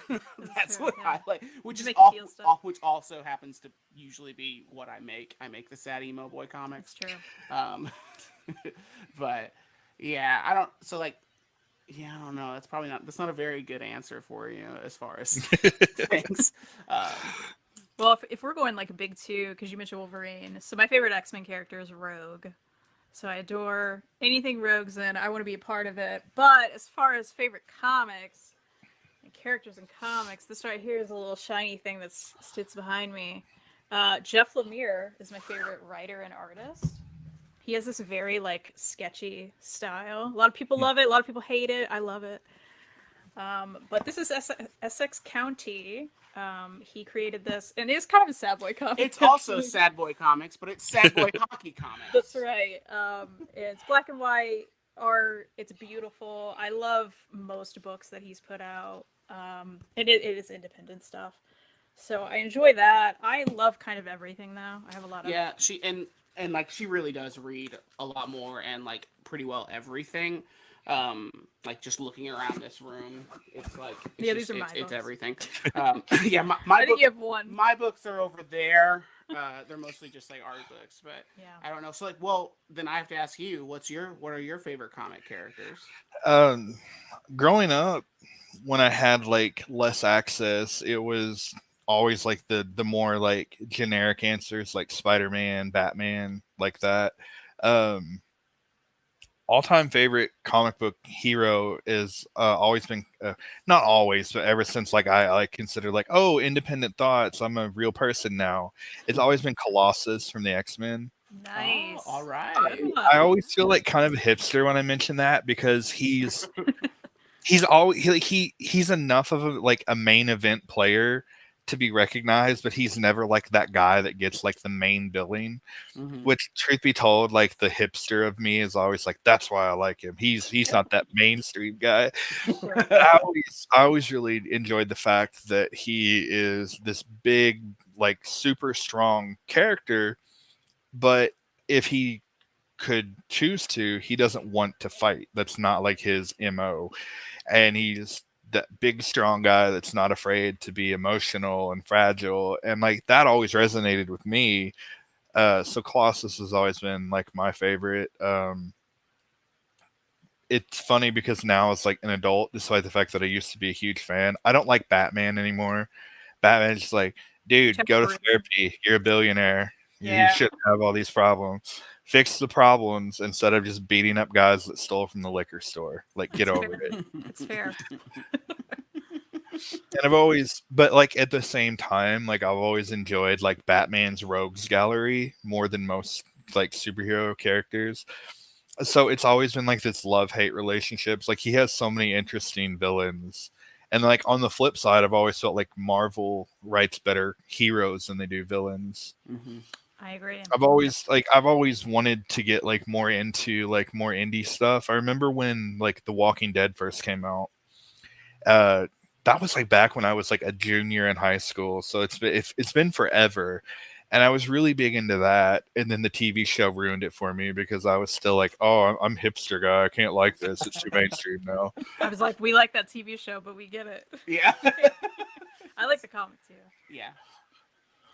That's true, what yeah. I like, which You is make you feel stuff. which also happens to usually be what I make. I make the sad emo boy comics. That's true. But yeah, I don't. So like, yeah, I don't know. That's not a very good answer for you as far as things. Well, if we're going like a big two, because you mentioned Wolverine, so my favorite X-Men character is Rogue. So I adore anything Rogue's in. I want to be a part of it. But as far as favorite comics and characters in comics, this right here is a little shiny thing that sits behind me. Jeff Lemire is my favorite writer and artist. He has this very like sketchy style. A lot of people love it. A lot of people hate it. I love it. But this is Essex County. He created this, and it's kind of a sad boy comic. It's also sad boy comics, but it's sad boy hockey comics. That's right. It's black and white art. It's beautiful. I love most books that he's put out. And it is independent stuff. So I enjoy that. I love kind of everything though. I have a lot of She and like she really does read a lot more and like pretty well everything. Like just looking around this room, it's like these are my it's books. everything. Yeah, my I think book, you have one. my books are over there. They're mostly just like art books, but Yeah. I don't know. So like, well, then I have to ask you, what are your favorite comic characters? Growing up, when I had like less access, it was always like the more like generic answers like Spider-Man, Batman, like that. All-time favorite comic book hero is always been not always, but ever since like I consider like, oh, independent thoughts, I'm a real person now. It's always been Colossus from the X-Men. Nice. Oh, all right. I always feel like kind of a hipster when I mention that because he's he's enough of a main event player to be recognized, but he's never like that guy that gets like the main billing. Mhm. Which, truth be told, like the hipster of me is always like, that's why I like him. He's not that mainstream guy. I always really enjoyed the fact that he is this big, like super strong character, but if he could choose to, he doesn't want to fight. That's not like his MO. And he's that big strong guy that's not afraid to be emotional and fragile, and like that always resonated with me. So Colossus has always been like my favorite. It's funny because now as like an adult, despite the fact that I used to be a huge fan, I don't like Batman anymore. Batman's just like, dude, go to therapy. You're a billionaire. You shouldn't have all these problems. Fix the problems instead of just beating up guys that stole from the liquor store. Like, get over it. It's fair. And I've always, but like at the same time, like I've always enjoyed like Batman's rogues gallery more than most like superhero characters. So it's always been like this love-hate relationships. Like he has so many interesting villains. And like on the flip side, I've always felt like Marvel writes better heroes than they do villains. Mm-hmm. I agree. I've always wanted to get like more into like more indie stuff. I remember when like The Walking Dead first came out. That was like back when I was like a junior in high school. So it's been forever. And I was really big into that. And then the TV show ruined it for me because I was still like, oh, I'm hipster guy. I can't like this. It's too mainstream now. I was like, we like that TV show, but we get it. Yeah. I like the comic too. Yeah.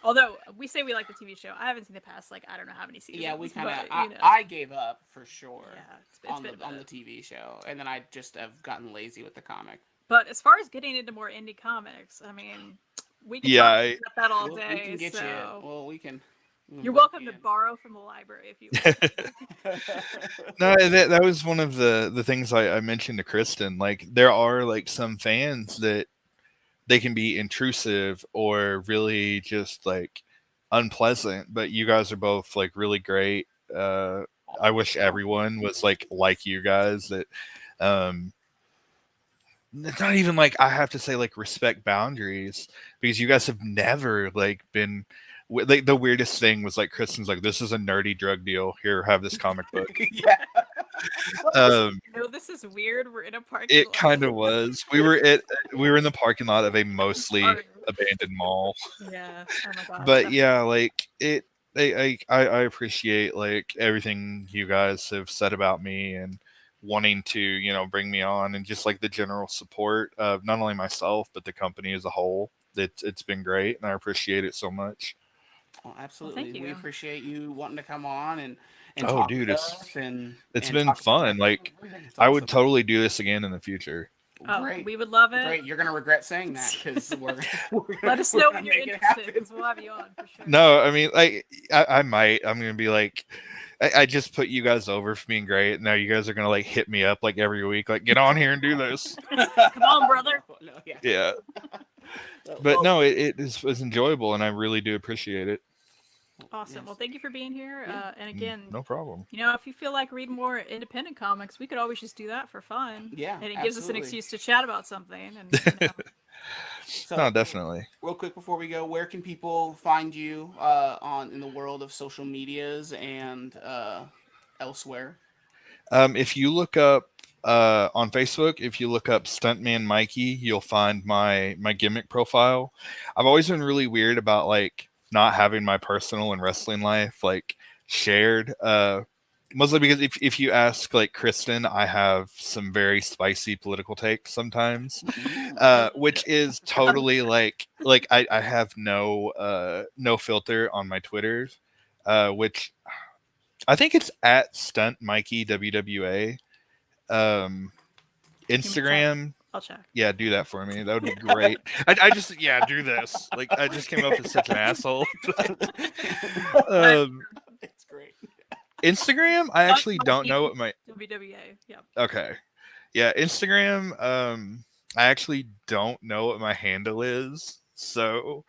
Although we say we like the TV show, I haven't seen the past like I don't know how many seasons. Yeah, we kind of. You know. I gave up for sure. Yeah, on the TV show, and then I just have gotten lazy with the comic. But as far as getting into more indie comics, I mean, we can talk about that all day. We can get so... you. Well, we can. You're welcome to borrow from the library if you want. No, that was one of the things I mentioned to Kristen. Like there are like some fans that they can be intrusive or really just like unpleasant, but you guys are both like really great. I wish everyone was like you guys that it's not even like I have to say like respect boundaries, because you guys have never like been like the weirdest thing was like Kristen's like, this is a nerdy drug deal, here, have this comic book. Yeah. This is weird. We're in a parking it lot. Kind of was. We were in the parking lot of a mostly abandoned mall. Yeah. Oh my god. But yeah, like I appreciate like everything you guys have said about me and wanting to, you know, bring me on, and just like the general support of not only myself but the company as a whole. It's been great, and I appreciate it so much. Well, absolutely. Well, thank you. We appreciate you wanting to come on and oh, talk dude, to us it's been fun. Like I would totally do this again in the future. Oh, great. We would love it. Great. You're gonna regret saying that because we're let us know when you're interested, because we'll have you on for sure. No, I mean, like I might. I'm gonna be like, I just put you guys over for being great. Now you guys are gonna like hit me up like every week, like get on here and do this. Come on, brother. No, yeah. Yeah. But no, it was enjoyable, and I really do appreciate it. Awesome. Yes. Well, thank you for being here. And again, no problem. You know, if you feel like reading more independent comics, we could always just do that for fun. Yeah, and it gives us an excuse to chat about something. And So, no, definitely. Real quick before we go, where can people find you in the world of social medias and elsewhere? If you look up on Facebook, if you look up Stuntman Mikey, you'll find my gimmick profile. I've always been really weird about like not having my personal and wrestling life like shared. Mostly because if you ask like Kristen, I have some very spicy political takes sometimes, which is totally like I have no filter on my Twitter, which I think it's at Stunt Mikey WWA. Instagram. I'll check. Yeah, do that for me. That would be great. I just do this. Like I just came up as such an asshole. It's great. Instagram, I actually don't know what my WWA. Yeah. Okay. Yeah, Instagram, I actually don't know what my handle is. So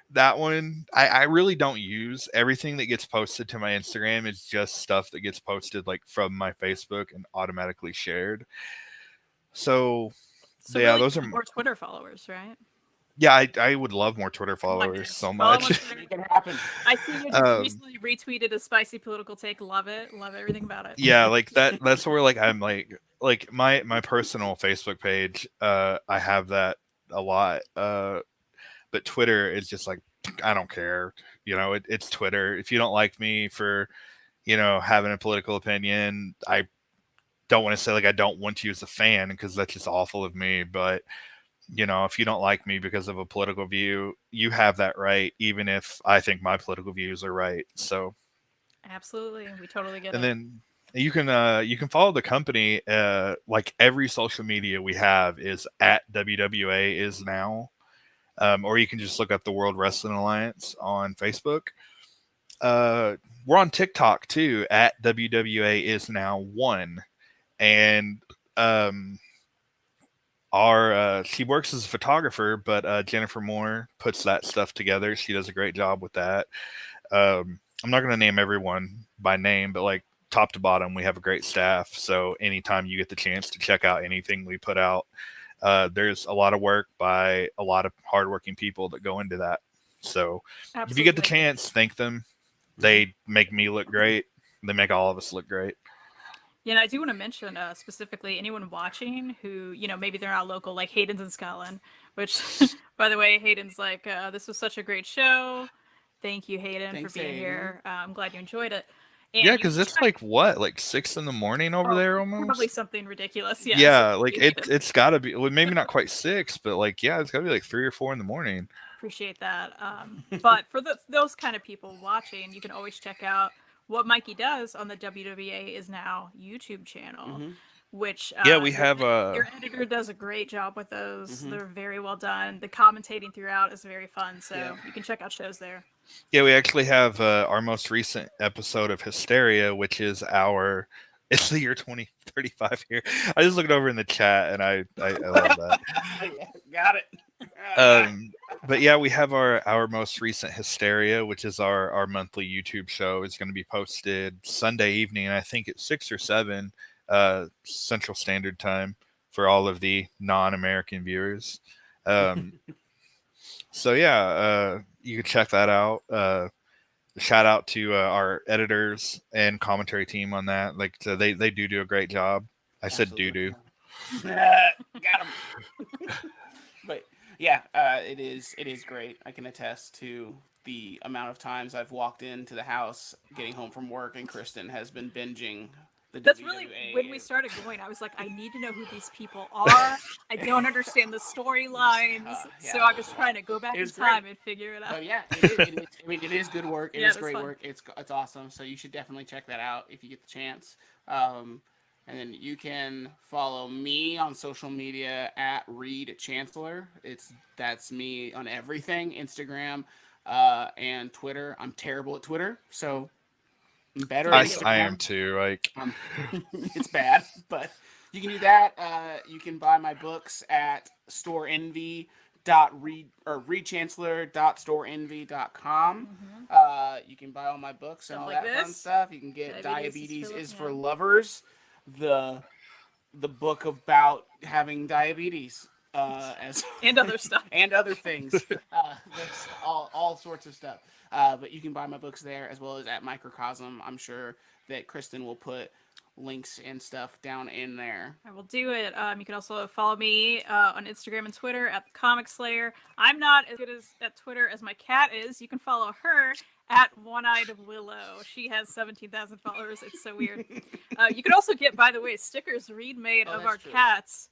that one I really don't use. Everything that gets posted to my Instagram is just stuff that gets posted like from my Facebook and automatically shared. So yeah, really those are more Twitter followers, right? Yeah, I would love more Twitter followers so much. It can happen. I see you just recently retweeted a spicy political take. Love it. Love everything about it. Yeah, like that's where like I'm like my personal Facebook page, I have that a lot. But Twitter is just like I don't care. It's Twitter. If you don't like me for, having a political opinion, I don't want to say like I don't want you as a fan because that's just awful of me. But if you don't like me because of a political view, you have that right, even if I think my political views are right. So, Absolutely, we totally get and it. then you can follow the company. Like every social media we have is at WWA is now, or you can just look up the World Wrestling Alliance on Facebook. We're on TikTok too at WWA is now one, and our she works as a photographer, but Jennifer Moore puts that stuff together. She does a great job with that. I'm not going to name everyone by name, but like top to bottom, we have a great staff. So anytime you get the chance to check out anything we put out, there's a lot of work by a lot of hardworking people that go into that. So if you get the Absolutely. chance, thank them. They make me look great. They make all of us look great. Yeah, and I do want to mention specifically anyone watching who, maybe they're not local, like Hayden's in Scotland, which, by the way, Hayden's like, this was such a great show. Thank you, Hayden, Thanks, for being Hayden. here. I'm glad you enjoyed it. And Yeah, you because can it's check- like what, like 6 in the morning over there probably almost. something ridiculous. Yeah. Yeah, So like it's got to be. Well, maybe not quite 6, but like yeah, it's got to be like 3 or 4 in the morning. appreciate that. But for those kind of people watching, you can always check out what Mikey does on the WWA is now YouTube channel, which Yeah, we have your editor does a great job with those. They're very well done. The commentating throughout is very fun, so you can check out shows there. Yeah, we actually have our most recent episode of Hysteria, which is it's the year 2035 here. I just looked over in the chat and I love that. Got it. But yeah, we have our most recent Hysteria, which is our monthly YouTube show. It's going to be posted Sunday evening, I think it's 6 or 7 Central Standard Time for all of the non-American viewers. So yeah, you can check that out. Shout out to our editors and commentary team on that. Like they do a great job. I said Absolutely. Got him. But yeah, it is great. I can attest to the amount of times I've walked into the house getting home from work and Kristen has been binging the That's WWA. really when we started going. I was like, I need to know who these people are. I don't understand the storylines, so I was trying to go back in time and figure it out. But yeah, it is. I mean, it is good work. It is great fun. work. It's awesome. So you should definitely check that out if you get the chance. And then you can follow me on social media at Reid Chancellor. That's me on everything, Instagram and Twitter. I'm terrible at Twitter, so I'm better at Instagram. I am too. Like it's bad, but you can do that. You can buy my books at reidchancellor.storeenvy.com. You can buy all my books and all that fun stuff. You can get Diabetes is for Lovers, the book about having diabetes, and other stuff and other things. There's all sorts of stuff. But you can buy my books there as well as at Microcosm. I'm sure that Kristen will put links and stuff down in there. I will do it. You can also follow me on Instagram and Twitter at the Comic Slayer. I'm not as good at Twitter as my cat is. You can follow her at One-Eyed Willow. She has 17,000 followers. It's so weird. You can also get, by the way, stickers Reid made of our cats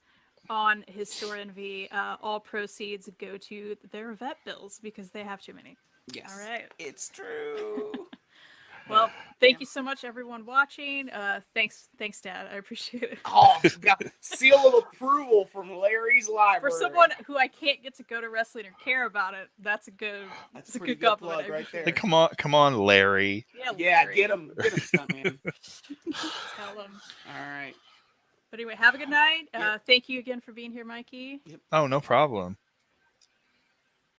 on his store Envy. All proceeds go to their vet bills because they have too many. Yes. All right. It's true. Well, thank you so much, everyone watching. Thanks, Dad. I appreciate it. Oh, got seal of approval from Larry's library. For someone who I can't get to go to wrestling or care about it, that's a good compliment right there. Hey, come on, Larry. Yeah, Larry. get him, Stuntman. Tell him. All right. But anyway, have a good night. Thank you again for being here, Mikey. Oh, no problem.